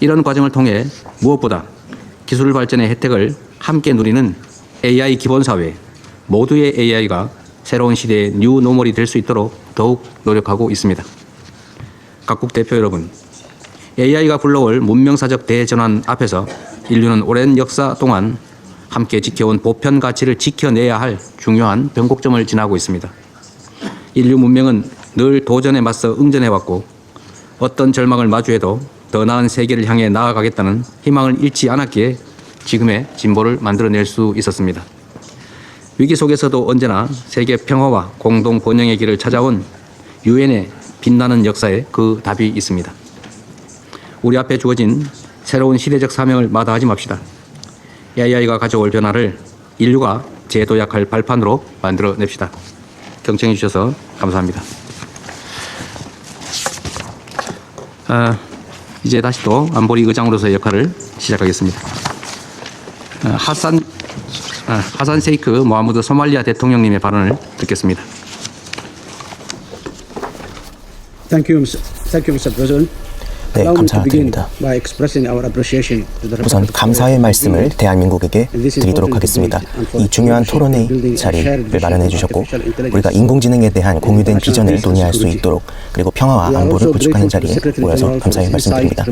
이런 과정을 통해 무엇보다 기술 발전의 혜택을 함께 누리는 AI 기본사회, 모두의 AI가 새로운 시대의 뉴 노멀이 될 수 있도록 더욱 노력하고 있습니다. 각국 대표 여러분, AI가 불러올 문명사적 대전환 앞에서 인류는 오랜 역사 동안 함께 지켜온 보편 가치를 지켜내야 할 중요한 변곡점을 지나고 있습니다. 인류 문명은 늘 도전에 맞서 응전해왔고 어떤 절망을 마주해도 더 나은 세계를 향해 나아가겠다는 희망을 잃지 않았기에 지금의 진보를 만들어낼 수 있었습니다. 위기 속에서도 언제나 세계 평화와 공동 번영의 길을 찾아온 유엔의 빛나는 역사에 그 답이 있습니다. 우리 앞에 주어진 새로운 시대적 사명을 마다하지 맙시다. AI가 가져올 변화를 인류가 재도약할 발판으로 만들어냅시다. 경청해 주셔서 감사합니다. 이제 다시 또 안보리 의장으로서의 역할을 시작하겠습니다. 하산 하산 세이크 모하무드 소말리아 대통령님의 발언을 듣겠습니다. Thank you, Mr. President. 네, Allow me to begin 감사드립니다. by expressing our appreciation to the 우선 Republic of 감사의 Korea 말씀을 대한민국에게 드리도록 하겠습니다. 이 중요한 토론의 자리를 마련해 주셨고 우리가 인공지능에 대한 공유된 비전을 논의할 수 있도록 그리고 평화와 안보를 구축하는 자리에 모여서 감사의 말씀드립니다.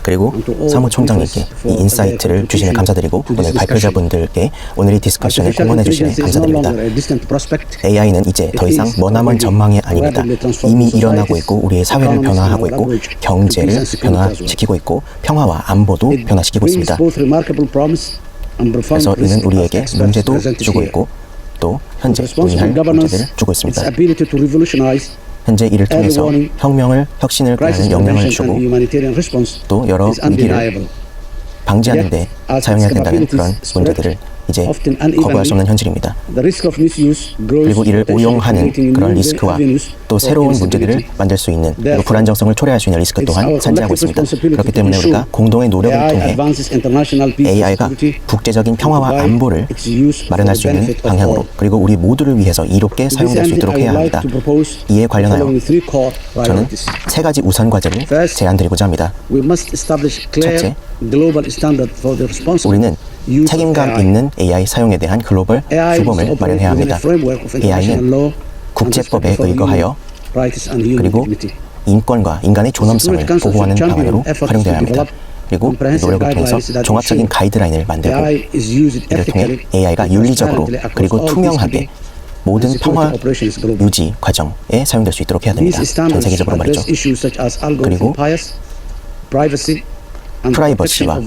그리고 사무총장님께 이 인사이트를 주시면 감사드리고 오늘 발표자분들께 오늘 이 디스커션에 공헌해 주시면 감사드립니다. AI는 이제 더 이상 머나먼 전망이 아닙니다. 이미 일어나고 있고 우리의 사회를 변화하고 있고 경제를 변화시키고 있고 평화와 안보도 변화시키고 있습니다. 그래서 이는 우리에게 문제도 주고 있고 또 현재 논의할 문제들을 주고 있습니다. 현재 이를 통해서 혁명을, 혁신을 꾀하는 영향을 주고 또 여러 위기를 방지하는 데 사용해야 된다는 그런 문제들을 이제 거부할 수 없는 현실입니다. 그리고 이를 오용하는 그런 리스크와 또 새로운 문제들을 만들 수 있는 그리고 불안정성을 초래할 수 있는 리스크 또한 산재하고 있습니다. 그렇기 때문에 우리가 공동의 노력을 통해 AI가 국제적인 평화와 안보를 마련할 수 있는 방향으로 그리고 우리 모두를 위해서 이롭게 사용될 수 있도록 해야 합니다. 이에 관련하여 저는 세 가지 우선 과제를 제안드리고자 합니다. 첫째, 우리는 책임감 있는 AI 사용에 대한 글로벌 규범을 마련해야 합니다. AI는 국제법에 의거하여 그리고 인권과 인간의 존엄성을 보호하는 방안으로 활용되어야 합니다. 그리고 노력을 통해서 종합적인 가이드라인을 만들고 이를 통해 AI가 윤리적으로 그리고 투명하게 모든 평화 유지 과정에 사용될 수 있도록 해야 됩니다. 전 세계적으로 말이죠. 그리고 프라이버시와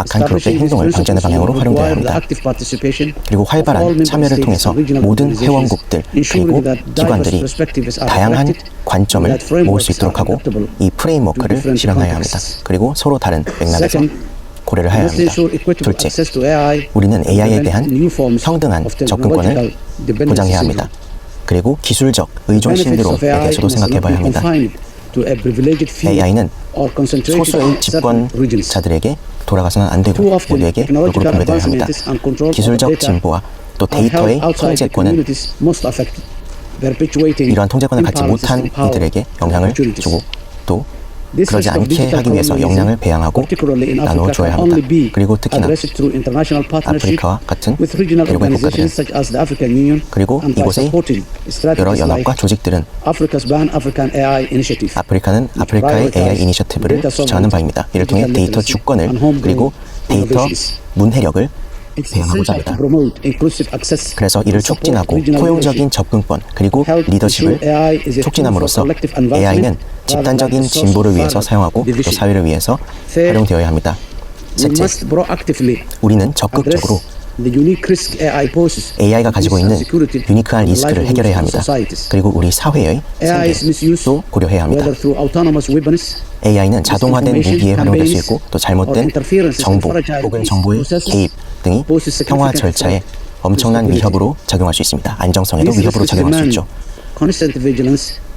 악한 그룹의 행동을 방지하는 방향으로 활용되어야 합니다. 그리고 활발한 참여를 통해서 모든 회원국들 그리고 기관들이 다양한 관점을 모을 수 있도록 하고 이 프레임워크를 실현해야 합니다. 그리고 서로 다른 맥락에서 고려를 해야 합니다. 둘째, 우리는 AI에 대한 평등한 접근권을 보장해야 합니다. 그리고 기술적 의존 신드롬에 대해서도 생각해봐야 합니다. AI는 소수의 집권자들에게 돌아가서는 안 되고 모두에게 골고루 분배되어야 합니다. 기술적 진보와 또 데이터의 통제권은 이러한 통제권을 갖지 못한 이들에게 영향을 주고 또 그러지 않게 하기 위해서 역량을 배양하고 나누어 줘야 합니다. 그리고 특히나 아프리카와 같은 대륙의 국가들은 그리고 이곳의 여러 연합과 조직들은 아프리카는 아프리카의 AI 이니셔티브를 주창하는 바입니다. 이를 통해 데이터 주권을 그리고 데이터 문해력을 배양하고자 합니다. 그래서 이를 촉진하고 포용적인 접근권 그리고 리더십을 촉진함으로써 AI는 집단적인 진보를 위해서 사용하고 또 사회를 위해서 활용되어야 합니다. 셋째, 우리는 적극적으로 AI가 가지고 있는 유니크한 리스크를 해결해야 합니다. 그리고 우리 사회의 생계도 고려해야 합니다. AI는 자동화된 무기에 활용될 수 있고 또 잘못된 정보 혹은 정보의 개입 등이 평화 절차에 엄청난 위협으로 작용할 수 있습니다. 안정성에도 위협으로 작용할 수 있죠.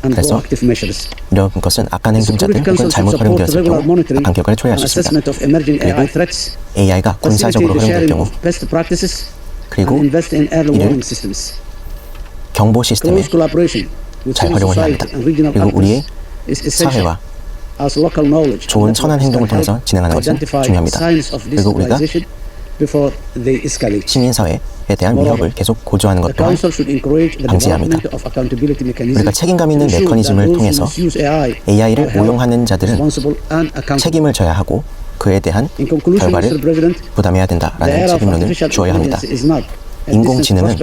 그래서 이런 것은 악한 행동자들 혹은 잘못 활용되었을 경우 악한 결과를 초래할 수 있습니다. 그리고 AI가 군사적으로 활용될 경우 그리고 이를 경보 시스템에 잘 활용을 해야 합니다. 그리고 우리의 사회와 좋은 선한 행동을 통해서 진행하는 것은 중요합니다. 그리고 우리가 시민사회에 대한 위협을 계속 고조하는 것 또한 방지해야 합니다. 우리가 책임감 있는 메커니즘을 통해서 AI를 오용하는 자들은 책임을 져야 하고 그에 대한 결과를 부담해야 된다라는 책임론을 주어야 합니다. 인공지능은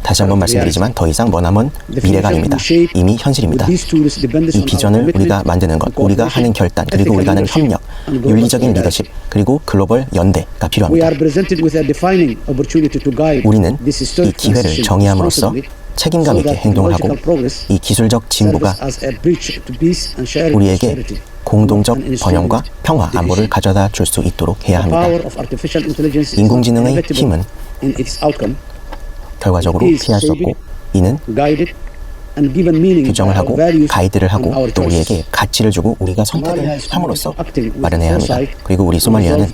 다시 한번 말씀드리지만 더 이상 머나먼 미래가 아닙니다. 이미 현실입니다. 이 비전을 우리가 만드는 것, 우리가 하는 결단, 그리고 우리가 하는 협력, 윤리적인 리더십, 그리고 글로벌 연대가 필요합니다. 우리는 이 기회를 정의함으로써 책임감 있게 행동을 하고 이 기술적 진보가 우리에게 공동적 번영과 평화, 안보를 가져다 줄 수 있도록 해야 합니다. 인공지능의 힘은 결과적으로 피할 수 없고 이는 규정을 하고 가이드를 하고 또 우리에게 가치를 주고 우리가 선택을 함으로써 마련해야 합니다. 그리고 우리 소말리아는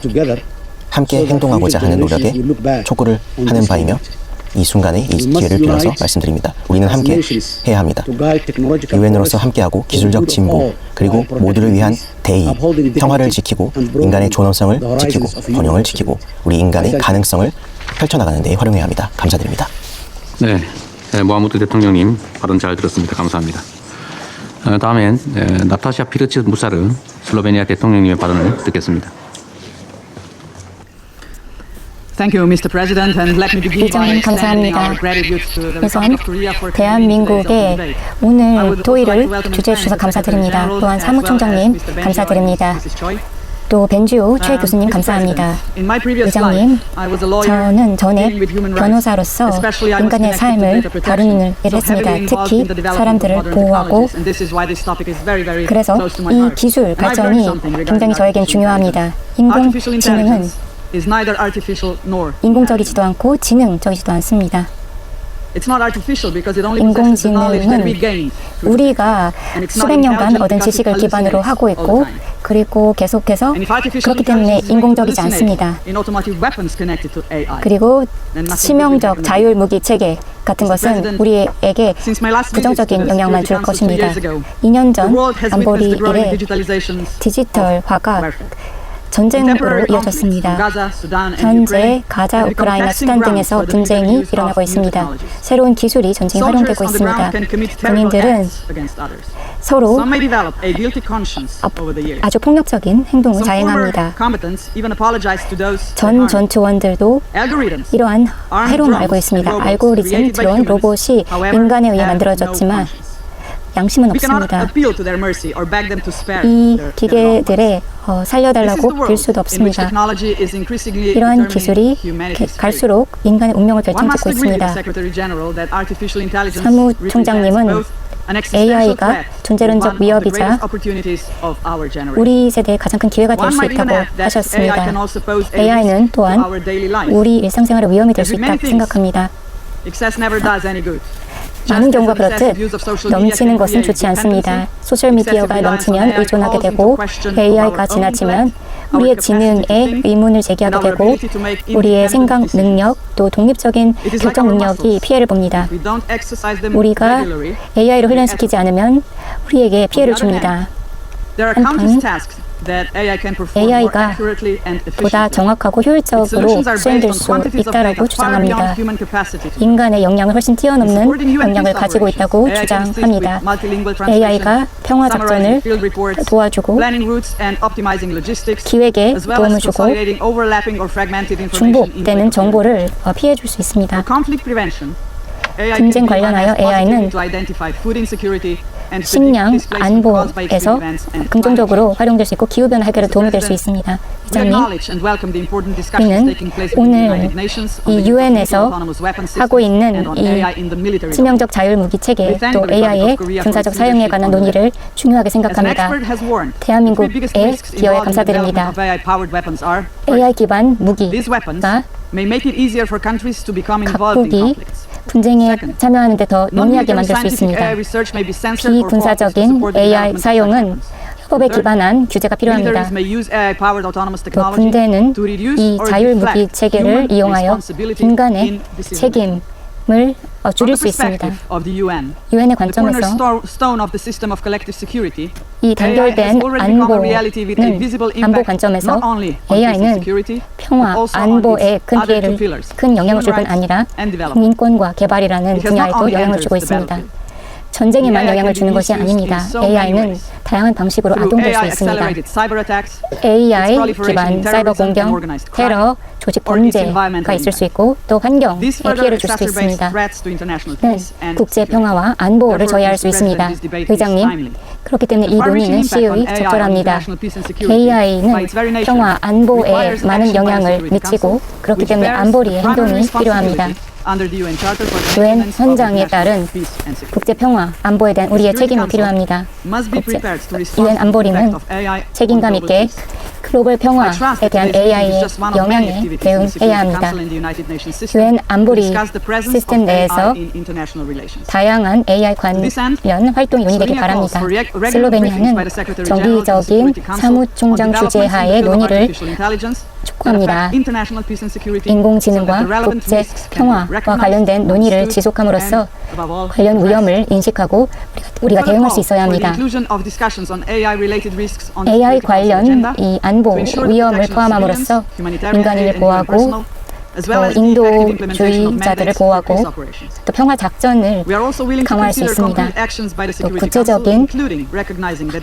함께 행동하고자 하는 노력에 촉구를 하는 바이며 이 순간에 이 기회를 빌어서 말씀드립니다. 우리는 함께 해야 합니다. 유엔으로서 함께하고 기술적 진보 그리고 모두를 위한 대의, 평화를 지키고 인간의 존엄성을 지키고 번영을 지키고 우리 인간의 가능성을 펼쳐나가는 데 활용해야 합니다. 감사드립니다. 네, 모하무드 대통령님 발언 잘 들었습니다. 감사합니다. 다음엔 나타샤 피르츠 무사르 슬로베니아 대통령님의 발언을 듣겠습니다. Thank you, Mr. President, and let me begin by 의장님 extending 감사합니다. our gratitude to the 우선 Republic of Korea for convening today's 대한민국의 open debate. I 오늘 would also 토의를 like to welcome 주재해 주셔서 and thank the Secretary 감사드립니다. General 또한 as well as 사무총장님 Mr. Benjo and 감사드립니다. Mrs. Choi. 또 벤주오 최 교수님 Mr. 감사합니다. President, in my previous 의장님, life, I was a lawyer 저는 전에 dealing with human rights. 변호사로서 Especially I was 인간의 connected to 삶을 data protection, 다루는 일을 so 했습니다. heavily involved 특히 in the development of 사람들을 modern 보호하고 technologies, and this is why this topic is very, very 그래서 close to my 이 heart. 기술 And I've learned 발전이 something regarding 굉장히 저에겐 artificial 중요합니다. Artificial 인공지능은 intelligence is neither artificial nor 인공적이지도 않고 지능적이지도 않습니다. It's not artificial because it only possesses the knowledge that we gained. 우리가 수백 년간 얻은 지식을 기반으로 하고 있고 그리고 계속해서 And if artificial 그렇기 때문에 intelligence is going to 인공적이지 hallucinate 않습니다. in automotive weapons connected to AI. 그리고 치명적 자율 무기 체계 같은 것은 우리에게 Since my last visit to 부정적인 the 영향만 Security 줄 Council 2 것입니다. years ago, 2년 the 전 world has 안보리 witnessed the growing 일에 digitalization of 디지털화가 warfare. 전쟁으로 Contemporary conflicts 이어졌습니다. from Gaza, Sudan, and 현재 Ukraine 가자, have become 우크라이나, testing 수단 grounds 등에서 for the 분쟁이 future use of 일어나고 new 있습니다. technologies. 새로운 기술이 전쟁에 활용되고 Soldiers on the 있습니다. ground can commit terrible 군인들은 acts against others. 서로 Some may develop a guilty conscience over the years. 아주 폭력적인 행동을 Some former 자행합니다. combatants even apologize to those they 전 harmed. 전투원들도 Algorithms 이러한 Armed 해로움을 drones 알고 있습니다. and robots 알고리즘, created by 드론, humans, 로봇이 however, 인간에 의해 have 만들어졌지만 no conscience. 양심은 We cannot 없습니다. appeal to their mercy or beg them to spare 이 their 기계들의 This is the 살려달라고 빌 world 수도 in which 없습니다. technology is increasingly 이러한 determining 기술이 humanity's fate. 갈수록 인간의 운명을 One must 결정짓고 agree with the 있습니다. Secretary General that artificial intelligence 사무총장님은 represents both an existential AI가 threat 존재론적 and one of the 위협이자 greatest opportunities of our generation. 우리 세대의 가장 큰 기회가 될 One 수 might even 있다고 add that AI 하셨습니다. can also pose a AI는 risk to 또한 our daily life. 우리 일상생활에 위험이 될 수 As with many 있다고 things, 생각합니다. Excess never does any good. 많은 경우가 그렇듯 넘치는 것은 좋지 않습니다. 소셜미디어가 넘치면 의존하게 되고 AI가 지나치면 우리의 지능에 의문을 제기하게 되고 우리의 생각 능력 또 독립적인 결정 능력이 피해를 봅니다. We don't exercise them 우리가 regularly. AI를 훈련시키지 않으면 우리에게 피해를 줍니다. There are countless tasks that AI can perform more AI가 accurately and 보다 efficiently. 정확하고 Its 효율적으로 solutions are based 수행될 on 수 quantities of 있다라고 data far beyond 주장합니다. human capacity. 인간의 역량을 훨씬 뛰어넘는 Supporting UN 역량을 peace 가지고 있다고 operations, AI can assist 주장합니다. with multilingual translation, AI가 평화 작전을 summarizing field reports, 도와주고 planning routes and optimizing logistics, 기획에 as well 도움을 as 주고 consolidating overlapping or fragmented information into 중복되는 a 정보를 피해 줄 수 For 있습니다. conflict prevention, AI 분쟁 can be 관련하여 harnessed AI는 positively to identify food insecurity and predict 식량 displacement caused by extreme 안보에서 events and climate 긍정적으로 활용될 수 있고 기후변화 해결에 도움이 될 수 있습니다. We 이장님, acknowledge and welcome the important discussions 우리는 taking place within the 오늘 United Nations on 이 the use of 유엔에서 autonomous weapon systems 하고 있는 and on 이 AI in the military domain. 치명적 자율무기 체계 또 AI의 군사적 사용에 관한 논의를 중요하게 As an 생각합니다. expert has warned, the 대한민국의 three biggest risks 기여에 involved in the development 감사드립니다. of AI-powered weapons are AI 기반 these weapons 무기가 may make it easier for countries to become involved in 각국이 conflicts. 분쟁에 참여하는 데 더 용이하게 Non-military 만들 수 scientific 있습니다. AI research may be censored or paused to 비군사적인 support the AI development of such 사용은 weapons. 협업에 기반한 규제가 필요합니다. Militaries may use AI-powered autonomous 또 technology 군대는 to reduce 이 or 자율무기 deflect 체계를 human 이용하여 responsibility 인간의 in decision-making. 책임을 줄일 From 수 the 있습니다. perspective of the UN, 유엔의 the 관점에서 cornerstone of the system of collective security, 이 AI has 단결된 already become a reality with a visible 안보는 안보 impact 관점에서 not only on peace and AI는 security, 평화, but also on 안보에 its 큰 other two 피해를, pillars, 큰 영향을 줄 뿐 human 아니라 rights and development. 인권과 개발이라는 It has not 분야에도 only 영향을 entered 주고 the 있습니다. battlefield. 전쟁에만 AI 영향을 can 주는 be 것이 misused 아닙니다. in so many AI는 ways. 다양한 방식으로 Through 악용될 수 AI 있습니다. accelerated cyber attacks, AI proliferation 기반 in 사이버 terrorism and 공격, organized crime, 테러, 조직 or its 범죄가 environmental 있을 수 impact. 있고 또 환경에 This further 피해를 줄 수도 exacerbates 있습니다. threats to international 는 peace and 국제 security. 평화와 안보를 Therefore, 저해할 Mr. 수 있습니다. President, this debate is 의장님, timely. 그렇기 때문에 이 The far-reaching 논의는 impact on 시의 AI on 적절합니다. international peace and security by AI는 its very nature 평화, 안보에 requires 많은 action by the 영향을 Security 미치고 Council, 그렇기 which 때문에 bears 안보리의 the primary 행동이 필요합니다. responsibility under the UN Charter for the 유엔 maintenance of 헌장에 international 따른 peace and security. 국제 평화, 안보에 대한 우리의 Security 책임이 Council 필요합니다. must be 국제 prepared to respond 유엔 to the 안보리는 impact of AI on 책임감 global 있게 peace. 글로벌 평화에 대한 AI의 영향에 대응해야 합니다. 유엔 안보리 시스템 내에서 다양한 AI 관련 활동이 논의되길 바랍니다. 슬로베니아는 정기적인 사무총장 주재하에 논의를 촉구합니다. 인공지능과 국제 평화와 관련된 논의를 지속함으로써 관련 위험을 인식하고 우리가 대응할 수 있어야 합니다. AI 관련 이 안보 위험을 포함함으로써 민간인을 보호하고 또 인도주의자들을 보호하고 또 평화 작전을 강화할 수 있습니다. 또 구체적인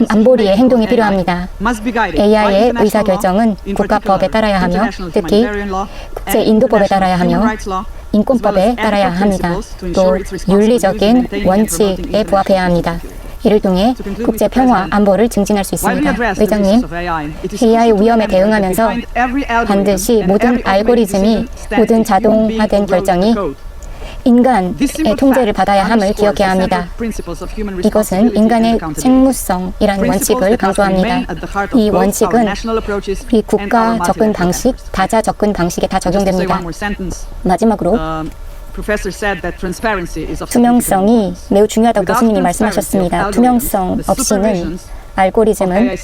안보리의 행동이 필요합니다. AI의 의사결정은 국가법에 따라야 하며 특히 국제 인도법에 따라야 하며 인권법에 따라야 합니다. 또 윤리적인 원칙에 부합해야 합니다. 이를 통해 국제 평화 안보를 증진할 수 있습니다. 의장님, AI 위험에 대응하면서 반드시 모든 알고리즘이 모든 자동화된 결정이 인간의 통제를 받아야 함을 기억해야 합니다. 이것은 인간의 생무성이라는 원칙을 강조합니다. 이 원칙은 이 국가 접근 방식, 다자 접근 방식에 다 적용됩니다. 마지막으로 투명성이 매우 중요하다고 교수님이 말씀하셨습니다. 투명성 없이는 알고리즘은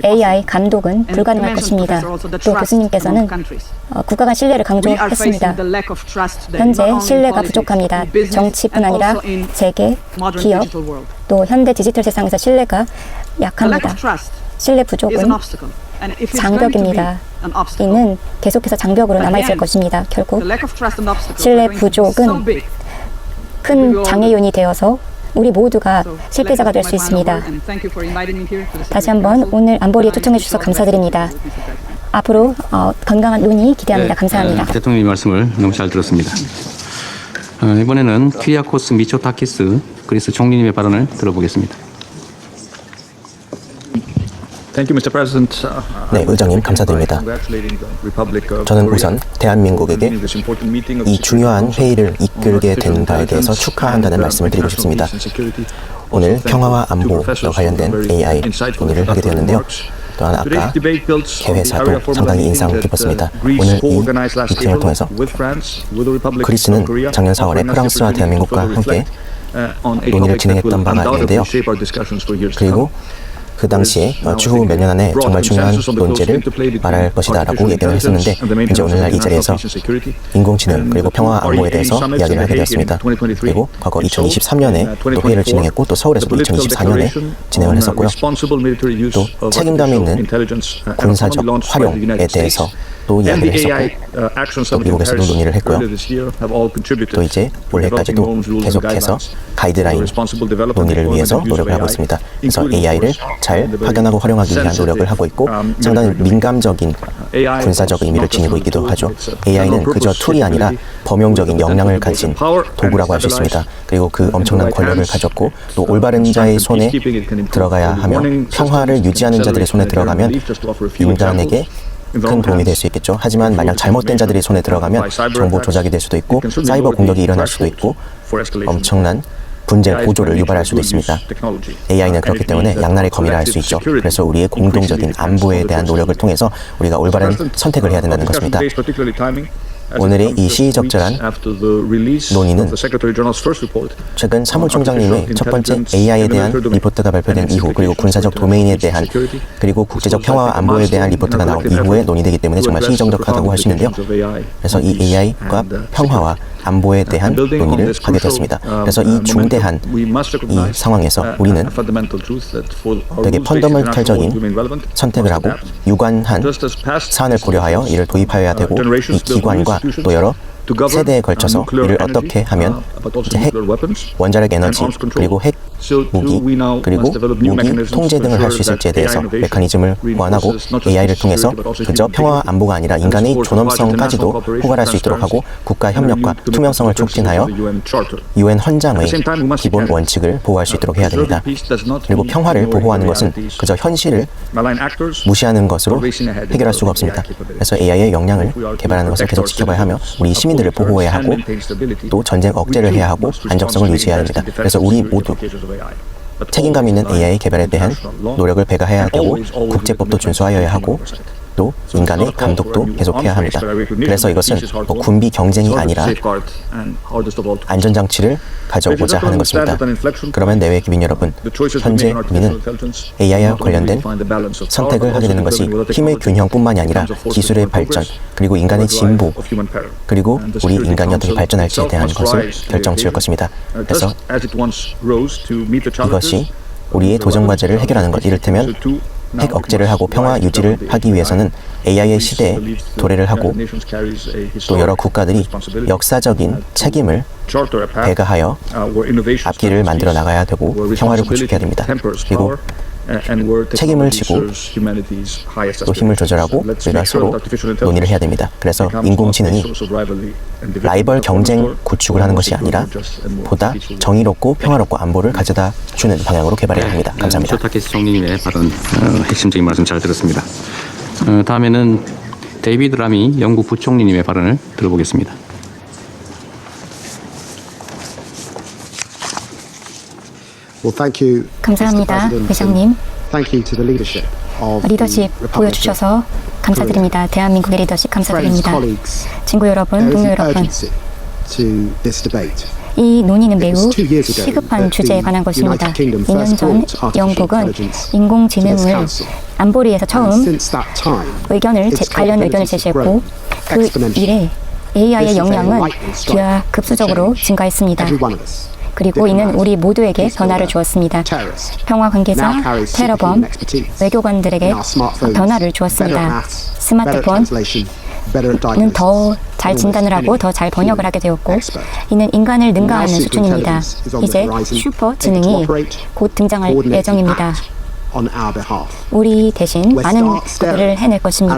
AI 감독은 불가능할 것입니다. 또 교수님께서는 국가 간 신뢰를 강조했습니다. 현재 신뢰가 부족합니다. 정치뿐 아니라 재계, 기업, 또 현대 디지털 세상에서 신뢰가 약합니다. 신뢰 부족은 장벽입니다. 이는 계속해서 장벽으로 남아있을 것입니다. 결국 신뢰 부족은 큰 장애요인이 되어서 우리 모두가 실패자가 될 수 있습니다. 다시 한번 오늘 안보리에 초청해 주셔서 감사드립니다. 앞으로 건강한 논의 기대합니다. 감사합니다. 대통령님 말씀을 너무 잘 들었습니다. 이번에는 키리아코스 미초타키스 그리스 총리님의 발언을 들어보겠습니다. 네, 의장님 감사드립니다. 저는 우선 대한민국에게 이 중요한 회의를 이끌게 된 바에 대해서 축하한다는 말씀을 드리고 싶습니다. 오늘 평화와 안보와 관련된 AI 논의를 하게 되었는데요. 또한 아까 개회사도 상당히 인상 깊었습니다. 오늘 이 미팅을 통해서 그리스는 작년 4월에 프랑스와 대한민국과 함께 논의를 진행했던 바가 있는데요. 그리고 그 당시에 추후 몇 년 안에 정말 중요한 논제를 말할 것이다 라고 얘기를 했었는데 이제 오늘날 이 자리에서 인공지능 그리고 평화 안보에 대해서 이야기를 하게 되었습니다. 그리고 과거 2023년에 또 회의를 진행했고 또 서울에서도 2024년에 진행을 했었고요. 또 책임감 있는 군사적 활용에 대해서 또 이야기를 했었고 또 미국에서도 논의를 했고요. 또 이제 올해까지도 계속해서 가이드라인 논의를 위해서 노력을 하고 있습니다. 그래서 AI를 잘 확연하고 활용하기 위한 노력을 하고 있고 상당히 민감적인 군사적 의미를 지니고 있기도 하죠. AI는 그저 툴이 아니라 범용적인 역량을 가진 도구라고 할 수 있습니다. 그리고 그 엄청난 권력을 가졌고 또 올바른 자의 손에 들어가야 하며 평화를 유지하는 자들의 손에 들어가면 인간에게 큰 도움이 될 수 있겠죠. 하지만 만약 잘못된 자들의 손에 들어가면 정보 조작이 될 수도 있고 사이버 공격이 일어날 수도 있고 엄청난 분쟁 고조를 유발할 수도 있습니다. AI는 그렇기 때문에 양날의 검이라 할 수 있죠. 그래서 우리의 공동적인 안보에 대한 노력을 통해서 우리가 올바른 선택을 해야 된다는 것입니다. 오늘의 이 시의적절한 논의는 최근 사무총장님의 첫 번째 AI에 대한 리포트가 발표된 이후 그리고 군사적 도메인에 대한 그리고 국제적 평화와 안보에 대한 리포트가 나온 이후에 논의되기 때문에 정말 시의적절하다고 할 수 있는데요. 그래서 이 AI과 평화와 안보에 대한 논의를 하게 됐습니다. 그래서 이 중대한 이 상황에서 우리는 되게 펀더멘털적인 선택을 하고 유관한 사안을 고려하여 이를 도입하여야 되고 이 기관과 또 여러 세대에 걸쳐서 이를 어떻게 하면 이제 핵, 원자력 에너지, 그리고 핵 무기, 그리고 무기 통제 등을 할 수 있을지에 대해서 메커니즘을 보완하고 AI를 통해서 그저 평화와 안보가 아니라 인간의 존엄성까지도 포괄할 수 있도록 하고 국가 협력과 투명성을 촉진하여 UN 헌장의 기본 원칙을 보호할 수 있도록 해야 됩니다. 그리고 평화를 보호하는 것은 그저 현실을 무시하는 것으로 해결할 수가 없습니다. 그래서 AI의 역량을 개발하는 것을 계속 지켜봐야 하며 우리 시민들을 보호해야 하고 또 전쟁 억제를 해야 하고 안정성을 유지해야 합니다. 그래서 우리 모두 책임감 있는 AI 개발에 대한 노력을 배가해야 되고 국제법도 준수하여야 하고 또 인간의 감독도 계속해야 합니다. 그래서 이것은 군비 경쟁이 아니라 안전장치를 가져오고자 하는 것입니다. 그러면 내외 기민 여러분, 현재 우리는 AI와 관련된 선택을 하게 되는 것이 힘의 균형뿐만이 아니라 기술의 발전, 그리고 인간의 진보, 그리고 우리 인간이 어떻게 발전할지에 대한 것을 결정 지을 것입니다. 그래서 이것이 우리의 도전 과제를 해결하는 것, 이를테면 핵 억제를 하고 평화 유지를 하기 위해서는 AI의 시대에 도래를 하고 또 여러 국가들이 역사적인 책임을 배가하여 앞길을 만들어 나가야 되고 평화를 구축해야 됩니다. 그리고 책임을 지고 또 힘을 조절하고 우리가 서로 논의를 해야 됩니다. 그래서 인공지능이 라이벌 경쟁 구축을 하는 것이 아니라 보다 정의롭고 평화롭고 안보를 가져다 주는 방향으로 개발해야 합니다. 감사합니다. 조타케시 총리님의 발언 핵심적인 말씀 잘 들었습니다. 다음에는 데이비드 라미 영국 부총리님의 발언을 들어보겠습니다. 감사합니다, 회장님. 리더십 보여주셔서 감사드립니다. 대한민국의 리더십 감사드립니다. 친구 여러분, 동료 여러분, 이 논의는 매우 시급한 주제에 관한 것입니다. 2년 전 영국은 인공지능을 안보리에서 처음 관련 의견을 제시했고 그 이래 AI의 역량은 기하급수적으로 증가했습니다. 그리고 이는 우리 모두에게 변화를 주었습니다. 평화 관계자, 테러범, 외교관들에게 변화를 주었습니다. 스마트폰은 더 잘 진단을 하고 더 잘 번역을 하게 되었고 이는 인간을 능가하는 수준입니다. 이제 슈퍼 지능이 곧 등장할 예정입니다. 우리 대신 많은 것들을 해낼 것입니다.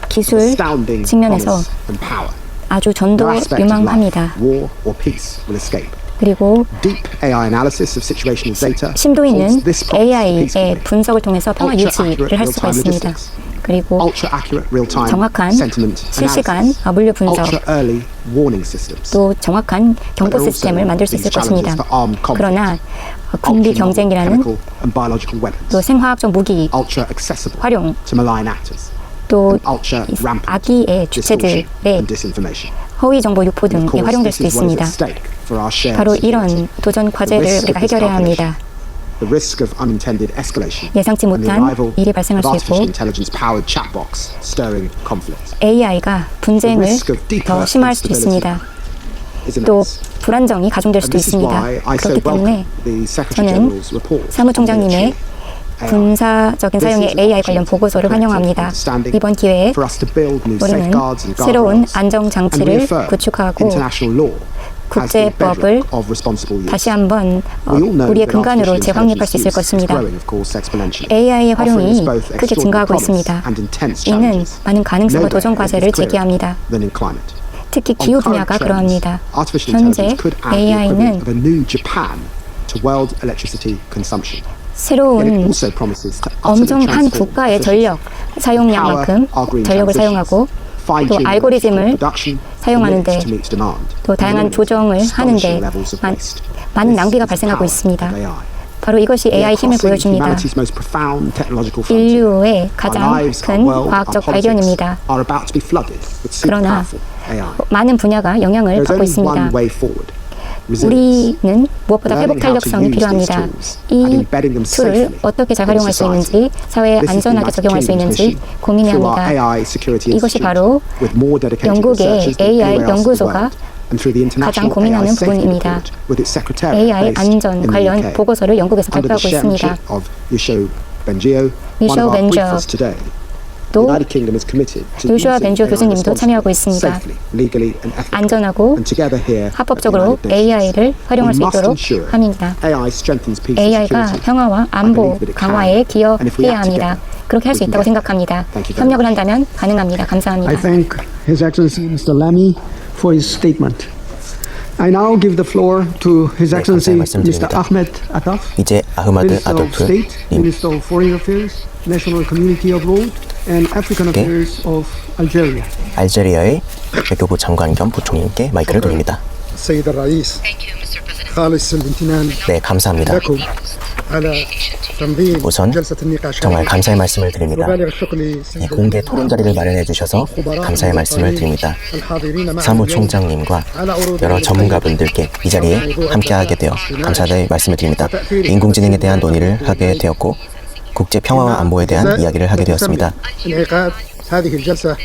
기술 측면에서 아주 전도 유망합니다. 그리고 심도 있는 AI의 분석을 통해서 평화 유지를 할 수가 있습니다. 그리고 정확한 실시간 물류 분석, 또 정확한 경보 시스템을 만들 수 있을 것입니다. 그러나 군비 경쟁이라는 또 생화학적 무기 활용, 또 악의의 주체들의 허위 정보 유포 등에 활용될 수도 있습니다. 바로 이런 도전 과제를 우리가 해결해야 합니다. 예상치 못한 일이 발생할 수 있고 AI가 분쟁을 더 심화할 수도 있습니다. 또 불안정이 가중될 수도 있습니다. 그렇기 때문에 저는 사무총장님의 군사적인 사용의 AI 관련 보고서를 환영합니다. 이번 기회에 우리는 새로운 안정장치를 구축하고 국제법을 다시 한번 우리의 근간으로 재확립할 수 있을 것입니다. AI의 활용이 크게 증가하고 있습니다. 이는 많은 가능성과 도전 과제를 제기합니다. 특히 기후 분야가 그러합니다. 현재 AI는 새로운 엄청난 국가의 전력 사용량만큼 전력을 사용하고 또 알고리즘을 사용하는데 또 다양한 조정을 하는데 많은 낭비가 발생하고 있습니다. 바로 이것이 AI 힘을 보여줍니다. 인류의 가장 큰 과학적 발견입니다. 그러나 많은 분야가 영향을 받고 있습니다. 우리는 무엇보다 회복 탄력성이 필요합니다. 이 툴을 어떻게 잘 활용할 수 있는지, 사회에 안전하게 적용할 수 있는지 고민해야 합니다. 이것이 바로 영국의 AI 연구소가 가장 고민하는 부분입니다. AI 안전 관련 보고서를 영국에서 발표하고 있습니다. 미셸 벤저 또 요슈아 벤조 교수님도 참여하고 있습니다. 안전하고 합법적으로 AI를 활용할 수 있도록 합니다. AI가 평화와 안보 강화에 기여해야 합니다. 그렇게 할 수 있다고 생각합니다. 협력을 한다면 가능합니다. 감사합니다. I thank His Excellency Mr. Lamy for his statement. I now give the floor to His Excellency Mr. Ahmed Attaf, 이제 아흐마드 Minister of 아도프 State, 님, Minister of Foreign Affairs, National Community of Law, and African Affairs of Algeria. 알제리아의 외교부 장관 겸 부총리님께 마이크를 돌립니다. Sayyid Al-Rais. Thank you, Mr. President. خالص الامتنان 네, 감사합니다. لكم على تنظيم 우선 جلسة النقاش 정말 هذه. 감사의 말씀을 드립니다. وبالغ الشكر 네, لسيد 공개 토론 자리를 마련해 주셔서 감사의 말씀을 드립니다. الحاضرين معنا 사무총장님과 여러 전문가분들께 이 자리에 함께하게 되어 감사의 말씀을 드립니다. 인공지능에 대한 논의를 하게 되었고 국제 평화와 안보에 대한 이야기를 하게 되었습니다. انعقاد هذه الجلسة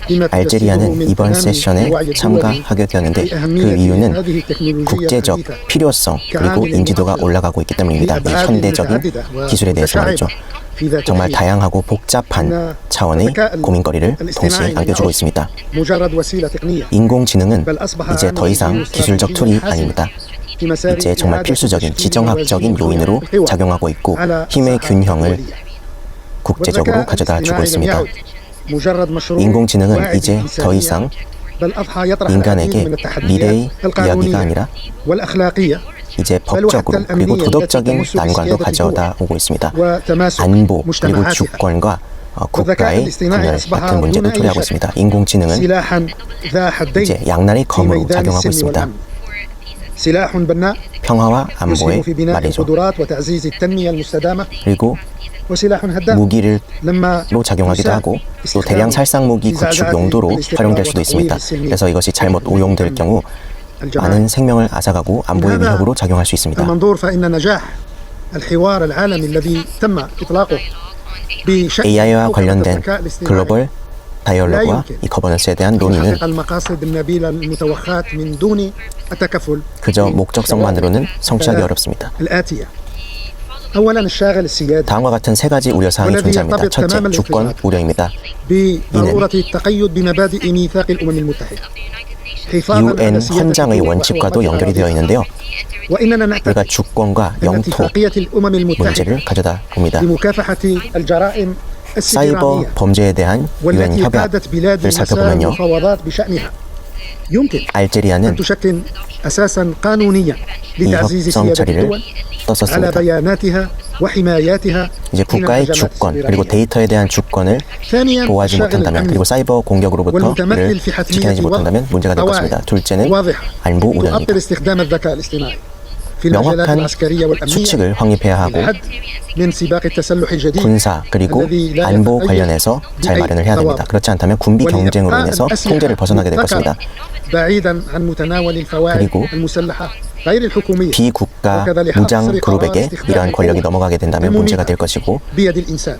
بما تجسده 알제리아는 من 이번 أهم 세션에 الوعي الدولي 참가하게 되었는데 그 이유는 국제적 필요성 그리고 인지도가 올라가고 있기 때문입니다. 이 현대적인 기술에 대해서 말이죠. 정말 다양하고 복잡한 차원의 고민거리를 동시에 안겨주고 있습니다. مجرد وسيلة تقنية 인공지능은 بل أصبح 이제 더 이상 기술적 툴이 아닙니다. في مسار 이제 정말 إعادة 필수적인 تشكيل 지정학적인 요인으로 الحوار 작용하고 있고 على 힘의 الساحة 균형을 الدولية. 국제적으로 والذكاء 가져다 주고 الاصطناعي لم 있습니다. يعد مجرد مشروع 인공지능은 واعد 이제 더 إنسانية، 이상 بل أضحى يطرح 인간에게 العديد من التحديات 미래의 القانونية 이야기가 아니라 والأخلاقية 이제 법적으로 그리고 도덕적인 난관도 가져다 오고 있습니다. وتماسك 안보 그리고 مجتمعاتها. 주권과 국가의 الاصطناعي 분열 أصبح 같은 문제도 دون أي 초래하고 شك 있습니다. 인공지능은 سلاحا ذا حدين 이제 양날의 في 검으로 ميدان 작용하고 السلم 있습니다. والأمن. سلاح بناء 평화와 안보에 يسهم في بناء 말이죠. القدرات وتعزيز التنمية المستدامة 그리고 وسلاح هدام 무기로 لما 작용하기도 하고 또 대량 살상 무기 구축 용도로 활용될 수도 있습니다. 그래서 이것이 잘못 오용될 경우 많은 생명을 앗아가고 안보의 위협으로 작용할 수 있습니다. المنظور فإن نجاح الحوار العالمي الذي تم إطلاقه بشأن AI와 كوكب 관련된 الذكاء الاصطناعي 글로벌 다이얼로그와 이 거버넌스에 대한 논의는 يحقق المقاصد النبيلة المتوخاة من دون التكفل 그저 목적성만으로는 성취하기 어렵습니다. الآتية. أولا الشاغل السيادي 다음과 같은 세 가지 우려사항이 존재합니다. 첫째, 주권 우려입니다. بضرورة التقيد بمبادئ ميثاق الأمم المتحدة. حفاظاً على UN سيادة 헌장의 الحقوق 원칙과도 연결이 되어 있는데요. وإننا نعتقد 우리가 주권과 أن 영토 اتفاقية الأمم المتحدة 문제를 가져다 옵니다. لمكافحة الجرائم 사이버 السيبرانية 범죄에 대한 UN والتي قادت بلاد 협약을 مسار 살펴보면요. المفاوضات بشأنها يمكن أن 알제리아는 تشكل أساسا قانونيا 이 لتعزيز 협상 سيادة 자리를 الدول على 떴었습니다. بياناتها وحماياتها 이제 حين 국가의 الهجمات 주권 السيبرانية. 그리고 데이터에 대한 주권을 ثانيا 보호하지 الشاغل 못한다면 الأمني 그리고 사이버 공격으로부터 والمتمثل 이를 في حتمية 지켜내지 못한다면 문제가 될 것입니다. قواعد 둘째는 واضحة 안보 우려입니다. تؤطر استخدام الذكاء الاصطناعي في المجالات 명확한 العسكرية والأمنية 수칙을 확립해야 하고 للحد من سباق التسلح الجديد 군사 그리고 الذي لا 안보 يتأيد 관련해서 잘 بأي 마련을 해야 됩니다. ضوابط. 그렇지 않다면 군비 경쟁으로 인해서 والإبقاء 통제를 벗어나게 될 الأسلحة 것입니다. بعيدا عن متناول الفواعل 그리고 المسلحة غير الحكومية 비국가 무장 그룹에게 이러한 권력이 넘어가게 된다면 문제가 될 것이고 بيد الإنسان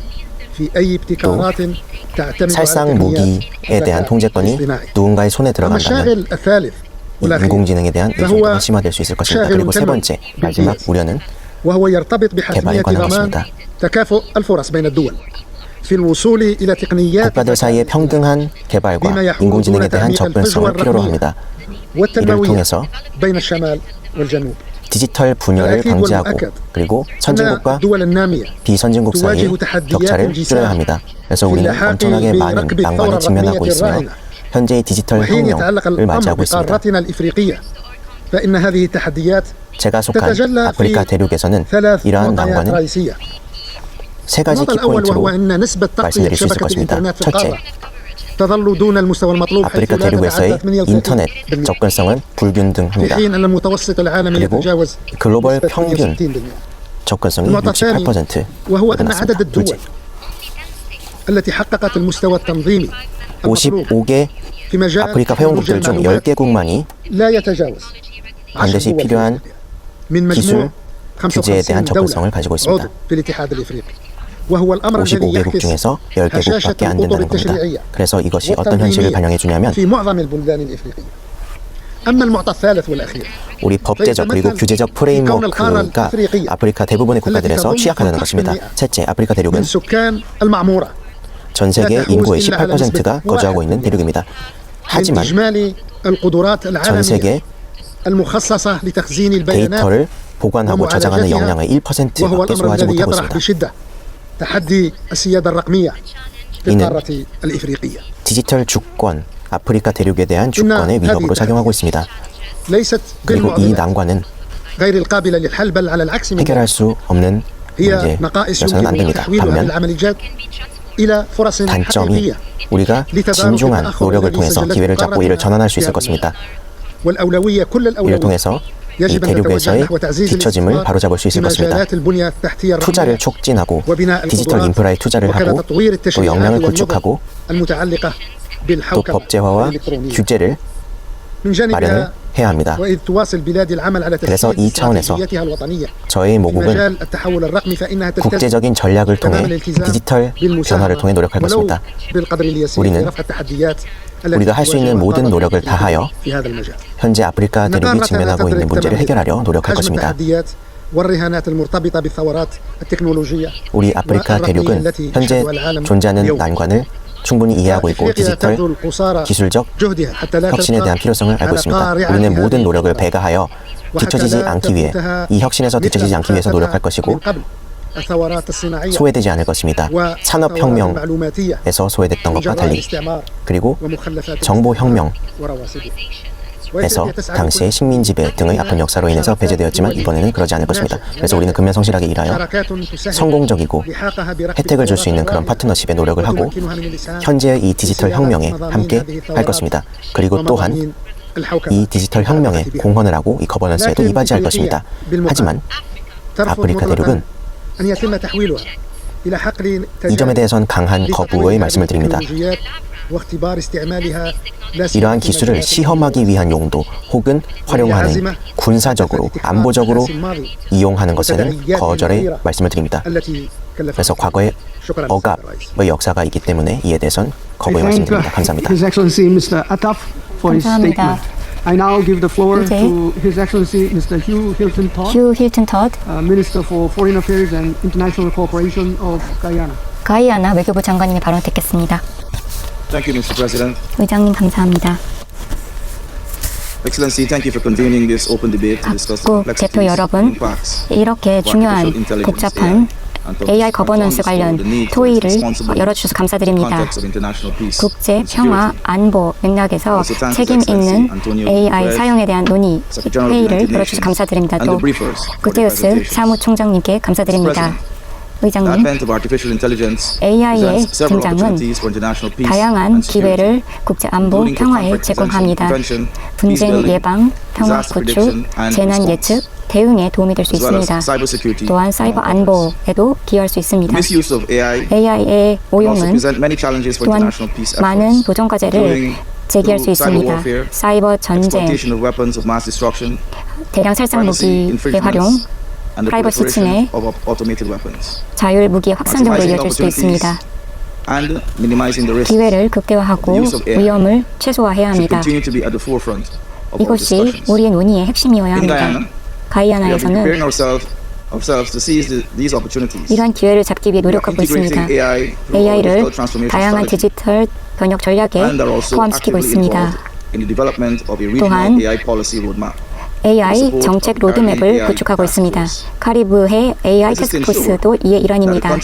في أي ابتكارات تعتمد على 살상 무기에 대한 الذكاء 통제권이 الاصطناعي. 누군가의 손에 أما 들어간다면 الشاغل الثالث 이 والأخير 인공지능에 대한 의존도가 심화될 수 있을 것입니다. 그리고 세 번째 마지막 우려는 وهو يرتبط 개발에 بحتمية 관한 ضمان 것입니다. تكافؤ الفرص بين الدول في الوصول إلى تقنيات 국가들 사이의 평등한 개발과 بما يحول 인공지능에 دون 대한 تعميق 접근성을 الفجوة 필요로 الرقمية 합니다. 이를 والتنموية 통해서 بين الشمال والجنوب. 디지털 분열을 방지하고 그리고 أن 선진국과 الدول النامية 비선진국 사이의 تواجه تحديات 격차를 جسام 줄여야 합니다. 그래서 في 우리는 اللحاق 엄청나게 많은 بركب الثورة 난관을 직면하고 الرقمية 있으며 الراهنة. 현재의 디지털 وحين يتعلق 혁명을 الأمر 맞이하고 있습니다. بقارتنا الإفريقية فإن هذه التحديات 제가 속한 تتجلى 아프리카 في 대륙에서는 ثلاث 이러한 معطيات 난관은 رئيسية. 세 가지 النقطة الأول 키포인트로 وهو أن نسبة تغطية 말씀드릴 수 있을 شبكة 것입니다. الإنترنت في 첫째, القارة تظل دون المستوى المطلوب حيث 아프리카 لا 대륙에서의 تتعدى 38% 인터넷 접근성은 في 불균등합니다. حين أن المتوسط العالمي 그리고 يتجاوز 글로벌 نسبة 평균 60%. 접근성이 النقطة الثانية 68% وهو أن عدد 늘어났습니다. الدول 둘째, التي حققت المستوى التنظيمي المطلوب 55개 في مجال 아프리카 تكنولوجيا 회원국들 중 المعلومات 10개국만이 لا يتجاوز 반드시 10 دول 필요한 من 기술 مجموع 규제에 대한 55 접근성을 دولة 가지고 있습니다. عضو في الاتحاد الإفريقي وهو الأمر الذي 55개국 يعكس 중에서 هشاشة 10개국밖에 안 الأطر 된다는 겁니다. التشريعية 그래서 이것이 어떤 현실을 والتنظيمية 반영해 주냐면 في معظم البلدان الإفريقية. أما المعطى الثالث والأخير 우리 법제적 그리고 규제적 프레임워크가 아프리카 대부분의 국가들에서 취약하다는 것입니다. 셋째, 아프리카 대륙은 من سكان المعمورة 전 세계 인구의 18%가 거주하고 있는 대륙입니다. من 하지만 إجمالي القدرات 전 العالمية 세계 المخصصة لتخزين البيانات 데이터를 보관하고 저장하는 역량의 وهو 1%밖에 الأمر 소화하지 الذي 못하고 يطرح 있습니다. بشدة تحدي السيادة الرقمية في 이는 القارة الإفريقية. 디지털 주권, 아프리카 대륙에 대한 주권의 위협으로 작용하고 있습니다. ليست 그리고 이 بالمعضلة 난관은 غير القابلة للحل بل على العكس من 해결할 수 없는 هي نقائص 문제여서는 안 يمكن 됩니다. تحويل هذه 반면 العمليات إلى فرص 단점이 حقيقية 우리가 진중한 노력을 통해서 기회를 잡고 이를 전환할 수 있을 것입니다. والأولوية كل 이를 الأولوية 통해서 이 대륙에서의 뒤처짐을 바로잡을 수 있을 것입니다. 투자를 촉진하고 디지털 인프라에 투자를 하고 또 역량을 구축하고 또 법제화와 규제를 마련을 해야 합니다. 그래서 이 차원에서 저희 모국은 국제적인 전략을 통해 디지털 변화를 통해 노력할 것입니다. 우리는 우리가 할 수 있는 모든 노력을 다하여 현재 아프리카 대륙이 직면하고 있는 문제를 해결하려 노력할 것입니다. 우리 아프리카 대륙은 현재 존재하는 난관을 충분히 이해하고 있고 디지털 기술적 혁신에 대한 필요성을 알고 있습니다. 우리는 모든 노력을 배가하여 뒤처지지 않기 위해 이 혁신에서 뒤처지지 않기 위해서 노력할 것이고 소외되지 않을 것입니다. 산업혁명에서 소외됐던 것과 달리 그리고 정보혁명에서 당시의 식민지배 등의 아픈 역사로 인해서 배제되었지만 이번에는 그러지 않을 것입니다. 그래서 우리는 근면성실하게 일하여 성공적이고 혜택을 줄 수 있는 그런 파트너십에 노력을 하고 현재의 이 디지털 혁명에 함께 할 것입니다. 그리고 또한 이 디지털 혁명에 공헌을 하고 이 거버넌스에도 이바지할 것입니다. 하지만 아프리카 대륙은 이 점에 대해선 강한 거부의 말씀을 드립니다. 이러한 기술을 시험하기 위한 용도 혹은 활용하는 군사적으로, 안보적으로 이용하는 것에는 거절의 말씀을 드립니다. 그래서 과거에 억압의 역사가 있기 때문에 이에 대해선 거부의 말씀드립니다. 감사합니다. His Excellency Mr. Attaf for his 감사합니다. statement. I now give the floor 이제 to His Excellency Mr. Hugh Hilton Todd, 휴 힐튼 터드 Minister for Foreign Affairs and International Cooperation of Guyana. 가이아나 외교부 장관님의 발언 듣겠습니다. Thank you, Mr. President. 의장님 감사합니다. Excellency, thank you for convening this open debate to discuss the 국 대표 complexities 여러분, and impacts 이렇게 of 중요한 artificial intelligence, 복잡한 and to AI 거버넌스 underscore 관련 the need for 토의를 responsible 열어주셔서 감사드립니다. context of international peace 국제 and 평화 security. 안보 맥락에서 Also thank 책임 His Excellency 있는 Antonio AI Guterres, 사용에 대한 논의 Secretary of the 회의를 United 열어주셔서 Nations, 감사드립니다. and 또 the briefers for their 구테우스 presentations. 사무총장님께 감사드립니다. The 의장님, advent of artificial intelligence AI의 presents several 등장은 opportunities for international peace 다양한 and security, 기회를 국제 안보 including for 평화에 conflict 제공합니다. prevention, peace 분쟁 building, 예방, 평화 disaster 구축, prediction and 재난 response, 예측, 대응에 도움이 될 수 as well as 있습니다. cybersecurity, 또한 사이버 among others. 안보에도 기여할 수 있습니다. The misuse of AI AI의 can also 오용은 present many challenges for 또한 international peace 많은 efforts, 도전 과제를 including 제기할 수 through cyber 있습니다. warfare, 사이버 전쟁, exploitation of weapons of mass destruction, 대량 살상 privacy 무기의 활용, infringements, and the 프라이버시 침해, proliferation of automated weapons. 자율 무기의 확산 등으로 Maximizing 이어질 수도 있습니다. and minimizing the risks. 기회를 극대화하고 The use of AI 위험을 최소화해야 should 합니다. continue to be at the forefront of our 이것이 discussions. 우리의 논의의 핵심이어야 In 합니다. Guyana, we have been 가이아나에서는 preparing ourselves to seize these opportunities. 이러한 기회를 잡기 위해 노력하고 있습니다. Integrating AI through our AI를 digital transformation 다양한 strategy, 디지털 변혁 전략에 and are also 포함시키고 actively 있습니다. involved in the development of a 또한 regional AI policy roadmap. AI 정책 로드맵을 구축하고 있습니다. 카리브해 AI 태스크포스도 이의 일환입니다.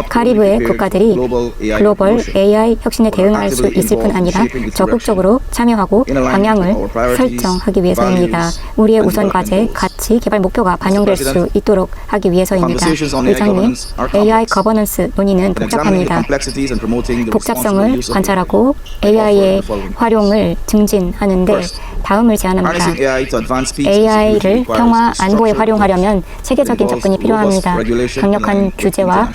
카리브해 국가들이 글로벌 AI 혁신에 대응할 수 있을 뿐 아니라 적극적으로 참여하고 방향을 설정하기 위해서입니다. 우리의 우선 과제, 가치, 개발 목표가 반영될 수 있도록 하기 위해서입니다. 의장님, AI 거버넌스 논의는 복잡합니다. 복잡성을 관찰하고 AI의 활용을 증진하는데 다음을 제안합니다. AI를 평화 안보에 활용하려면 체계적인 접근이 필요합니다. 강력한 규제와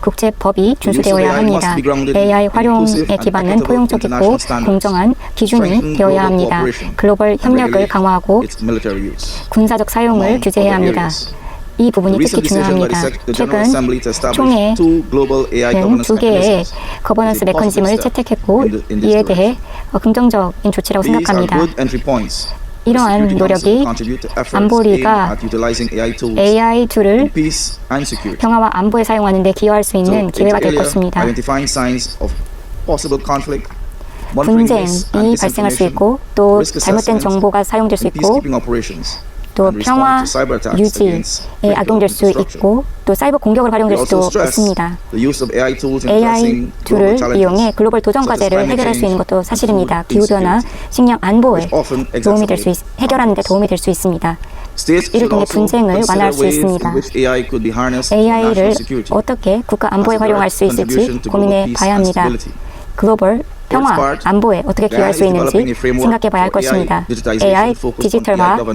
국제법이 준수되어야 합니다. AI 활용의 기반은 포용적이고 공정한 기준이 되어야 합니다. 글로벌 협력을 강화하고 군사적 사용을 규제해야 합니다. 이 부분이 특히 중요합니다. 최근 총회는 2개의 거버넌스 메커니즘을 채택했고 이에 대해 긍정적인 조치라고 생각합니다. 이러한 노력이 안보리가 AI 툴을 평화와 안보에 사용하는 데 기여할 수 있는 기회가 될 것입니다. 분쟁이 발생할 수 있고 또 잘못된 정보가 사용될 수 있고 또 평화 유지에 악용될 수 있고 또 사이버 공격을 활용될 수도 있습니다. AI 툴을 이용해 글로벌 도전 과제를 해결할 수 있는 것도 사실입니다. 기후변화, 식량 안보에 도움이 될 수 해결하는 데 도움이 될 수 있습니다. 이를 통해 분쟁을 완화할 수 있습니다. AI를 어떻게 국가 안보에 활용할 수 있을지 고민해 봐야 합니다. 글로벌 평화, 안보에 어떻게 기여할 수 있는지 생각해 봐야 할 것입니다. AI 디지털화는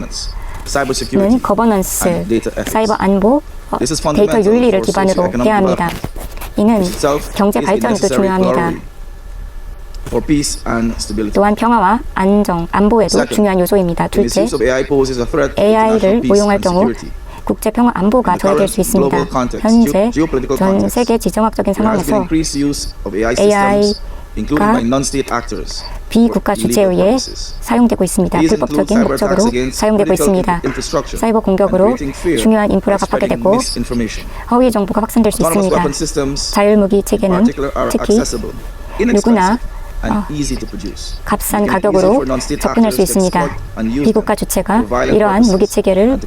거버넌스, 사이버 안보, 데이터 윤리를 기반으로 해야 합니다. 이는 경제 발전에도 중요합니다. 또한 평화와 안정, 안보에도 중요한 요소입니다. 둘째, AI를 이용할 경우 국제 평화 안보가 저해될 수 있습니다. 현재 전 세계 지정학적인 상황에서 AI가 비국가 주체에 의해 사용되고 있습니다. 불법적인 목적으로 사용되고 있습니다. 사이버 공격으로 중요한 인프라가 파괴되고 허위 정보가 확산될 수 있습니다. 자율무기 체계는 특히 누구나 값싼 가격으로 접근할 수 있습니다. 비국가 주체가 이러한 무기 체계를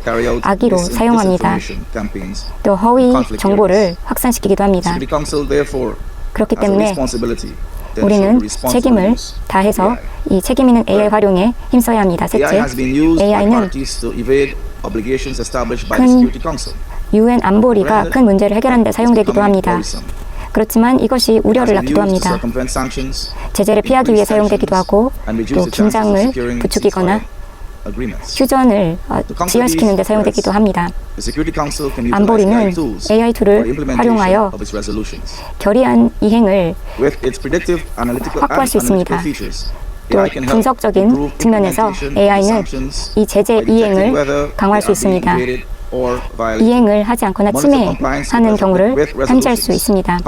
악의로 사용합니다. 또 허위 정보를 확산시키기도 합니다. 그렇기 때문에 우리는 책임을 다해서 이 책임 있는 AI 활용에 힘써야 합니다. 셋째, AI는 큰 UN 안보리가 큰 문제를 해결하는 데 사용되기도 합니다. 그렇지만 이것이 우려를 낳기도 합니다. 제재를 피하기 위해 사용되기도 하고 또 긴장을 부추기거나 휴전을 지연시키는 데 사용되기도 합니다. 안보리는 AI 툴을 활용하여 결의안 이행을 확보할 수 있습니다. 또 분석적인 측면에서 AI는 이 제재 이행을 강화할 수 있습니다. 이행을 하지 않거나 침해하는 경우를 탐지할 수 있습니다.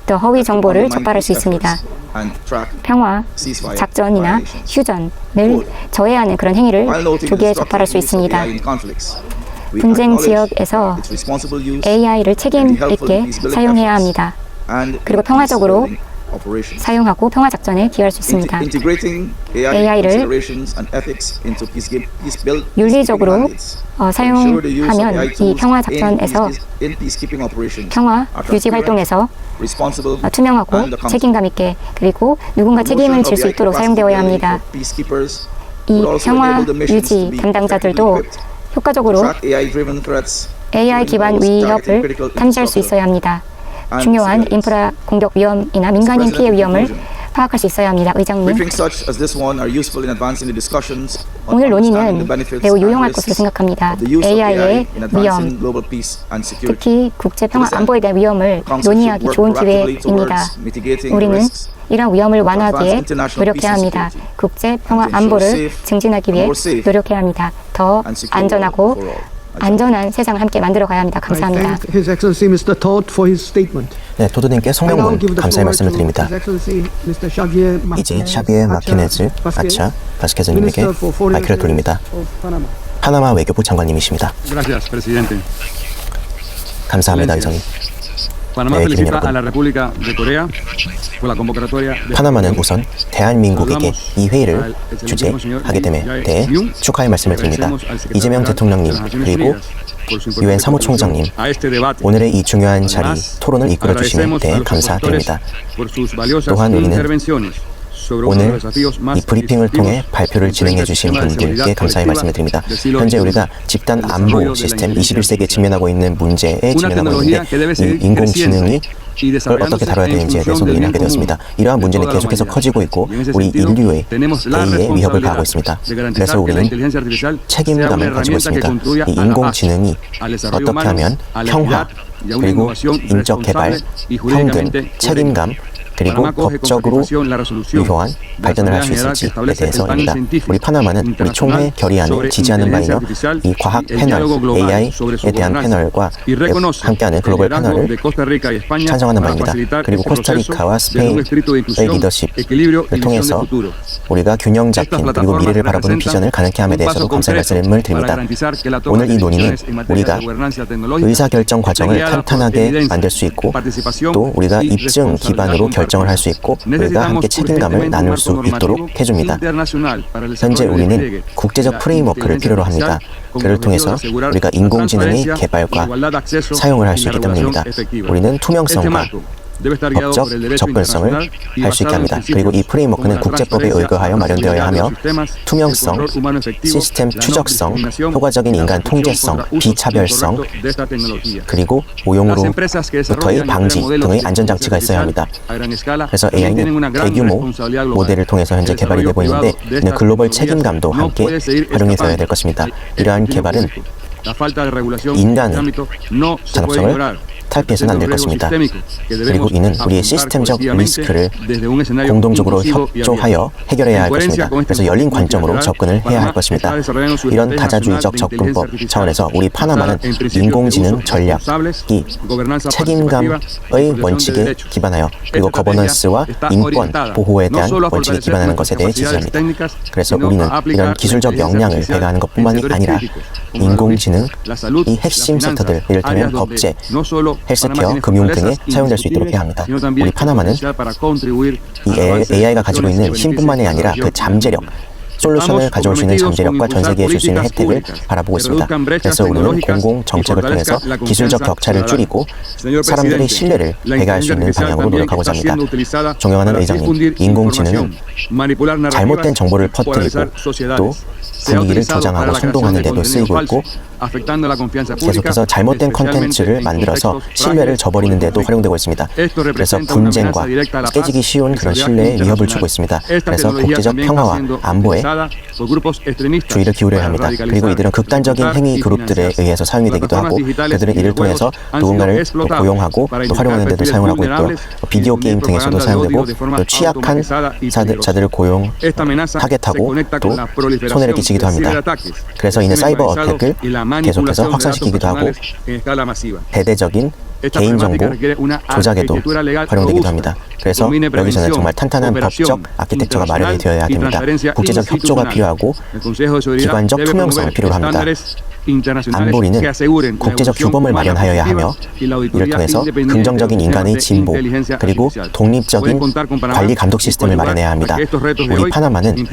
또 허위 정보를 적발할 수 있습니다. 평화, 작전이나 휴전을 저해하는 그런 행위를 조기에 적발할 수 있습니다. 분쟁 지역에서 AI를 책임 있게 사용해야 합니다. 그리고 평화적으로 사용하고 평화 작전에 기여할 수 있습니다. AI를 윤리적으로 사용하면 이 평화 작전에서 평화 유지 활동에서 투명하고 책임감 있게 그리고 누군가 책임을 질 수 있도록 사용되어야 합니다. 이 평화 유지 담당자들도 효과적으로 AI 기반 위협을 탐지할 수 있어야 합니다. 중요한 인프라 공격 위험이나 민간인 피해 위험을 파악할 수 있어야 합니다. 의장님, 오늘 논의는 매우 유용할 것으로 생각합니다. AI의 위험, 특히 국제 평화 안보에 대한 위험을 논의하기 좋은 기회입니다. 우리는 이러한 위험을 완화하기에 노력해야 합니다. 국제 평화 안보를 증진하기 위해 노력해야 합니다. 더 안전하고 안전한 세상을 함께 만들어가야 합니다. 감사합니다. His Excellency Mr. Todd for his statement. 네, 토드님께 성명문 감사의 말씀을 드립니다. 이제 샤비에 마키네즈 아차 바스케즈님에게 마이크를 돌립니다. 파나마 외교부 장관님이십니다. 감사합니다, 의장님. 네, 기린 여러분. 파나마는 우선 대한민국에게 이 회의를 주재하게 됨에 대해 축하의 말씀을 드립니다. 이재명 대통령님 그리고 유엔 사무총장님, 오늘의 이 중요한 자리 토론을 이끌어 주심에 대해 감사드립니다. 또한 우리는 오늘 이 브리핑을 통해 발표를 진행해 주신 분들께 감사의 말씀을 드립니다. 현재 우리가 집단 안보 시스템 21세기에 직면하고 있는 문제에 직면하고 있는데 이 인공지능이 그걸 어떻게 다뤄야 되는지에 대해서 논의를 하게 되었습니다. 이러한 문제는 계속해서 커지고 있고 우리 인류의 AI의 위협을 가하고 있습니다. 그래서 우리는 책임감을 가지고 있습니다. 이 인공지능이 어떻게 하면 평화 그리고 인적 개발, 평등, 책임감 그리고 법적으로 유효한 발전을 할 수 있을지에 대해서입니다. 우리 파나마는 우리 총회 결의안을 지지하는 바이며 이 과학 패널, AI에 대한 패널과 함께하는 글로벌 패널을 찬성하는 바입니다. 그리고 코스타리카와 스페인의 리더십을 통해서 우리가 균형 잡힌 그리고 미래를 바라보는 비전을 가능케 함에 대해서도 감사의 말씀을 드립니다. 오늘 이 논의는 우리가 의사결정 과정을 탄탄하게 만들 수 있고 또 우리가 입증 기반으로 결정을 할 수 있고 우리가 함께 책임감을 나눌 수 있도록 해줍니다. 현재 우리는 국제적 프레임워크를 필요로 합니다. 그를 통해서 우리가 인공지능의 개발과 사용을 할 수 있기 때문입니다. 우리는 투명성과 법적 접근성을 할 수 있게 합니다. 그리고 이 프레임워크는 국제법에 의거하여 마련되어야 하며 투명성, 시스템 추적성, 효과적인 인간 통제성, 비차별성, 그리고 오용으로부터의 방지 등의 안전장치가 있어야 합니다. 그래서 AI는 대규모 모델을 통해서 현재 개발이 되고 있는데 이는 글로벌 책임감도 함께 활용이 되어야 될 것입니다. 이러한 개발은 인간의 산업성을 탈피해서는 안 될 것입니다. 그리고 이는 우리의 시스템적 리스크를 공동적으로 협조하여 해결해야 할 것입니다. 그래서 열린 관점으로 접근을 해야 할 것입니다. 이런 다자주의적 접근법 차원에서 우리 파나마는 인공지능 전략이 책임감의 원칙에 기반하여 그리고 거버넌스와 인권 보호에 대한 원칙에 기반하는 것에 대해 지지합니다. 그래서 우리는 이런 기술적 역량을 배가하는 것뿐만이 아니라 인공지능의 핵심 섹터들, 이를테면 법제, 헬스케어, 금융 등에 사용될 수 있도록 해야 합니다. 우리 파나마는 이 AI가 가지고 있는 힘뿐만이 아니라 그 잠재력, 솔루션을 가져올 수 있는 잠재력과 전 세계에 줄 수 있는 혜택을 바라보고 있습니다. 그래서 우리는 공공 정책을 통해서 기술적 격차를 줄이고 사람들의 신뢰를 배가할 수 있는 방향으로 노력하고자 합니다. 존경하는 의장님, 인공지능은 잘못된 정보를 퍼뜨리고 또 분위기를 조장하고 선동하는 데도 쓰이고 있고 계속해서 잘못된 콘텐츠를 만들어서 신뢰를 저버리는 데도 활용되고 있습니다. 그래서 분쟁과 깨지기 쉬운 그런 신뢰에 위협을 주고 있습니다. 그래서 국제적 평화와 안보에 주의를 기울여야 합니다. 그리고 이들은 극단적인 행위 그룹들에 의해서 사용이 되기도 하고 그들은 이를 통해서 누군가를 또 고용하고 또 활용하는 데도 사용을 하고 있고요. 비디오 게임 등에서도 사용되고 또 취약한 자들을 고용, 타겟하고 또 손해를 끼치기도 합니다. 그래서 이는 사이버 어택을 계속해서 확산시키기도 하고 대대적인 개인정보 조작에도 활용되기도 합니다. 그래서 여기서는 정말 탄탄한 법적 아키텍처가 마련이 되어야 됩니다. 국제적 협조가 필요하고 기관적 투명성이 필요합니다. 안보리는 국제적 규범을 마련하여야 하며 이를 통해서 긍정적인 인간의 진보 그리고 독립적인 관리 감독 시스템을 마련해야 합니다. 우리 파나마는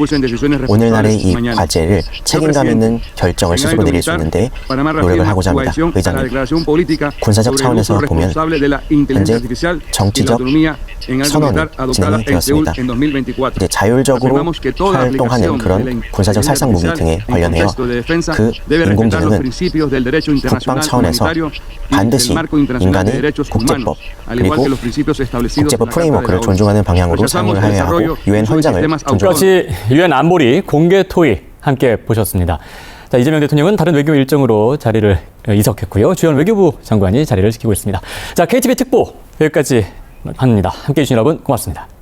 오늘날의 이 과제를 책임감 있는 결정을 스스로 내릴 수 있는데 노력을 하고자 합니다. 의장님, 군사적 차원에서 보면 현재 정치적 선언이 진행이 되었습니다. 이제 자율적으로 활동하는 그런 군사적 살상 무기 등에 관련해요. 그 인공지능은 국방 차원에서 반드시 인간의 국제법 그리고 국제법 프레임워크를 존중하는 방향으로 사용을 해야 하고 유엔 헌장을 존중합니다. 그렇지, 유엔 안보리 공개 토의 함께 보셨습니다. 자, 이재명 대통령은 다른 외교 일정으로 자리를 이석했고요. 주연 외교부 장관이 자리를 지키고 있습니다. 자, KTV 특보 여기까지 합니다. 함께해 주신 여러분 고맙습니다.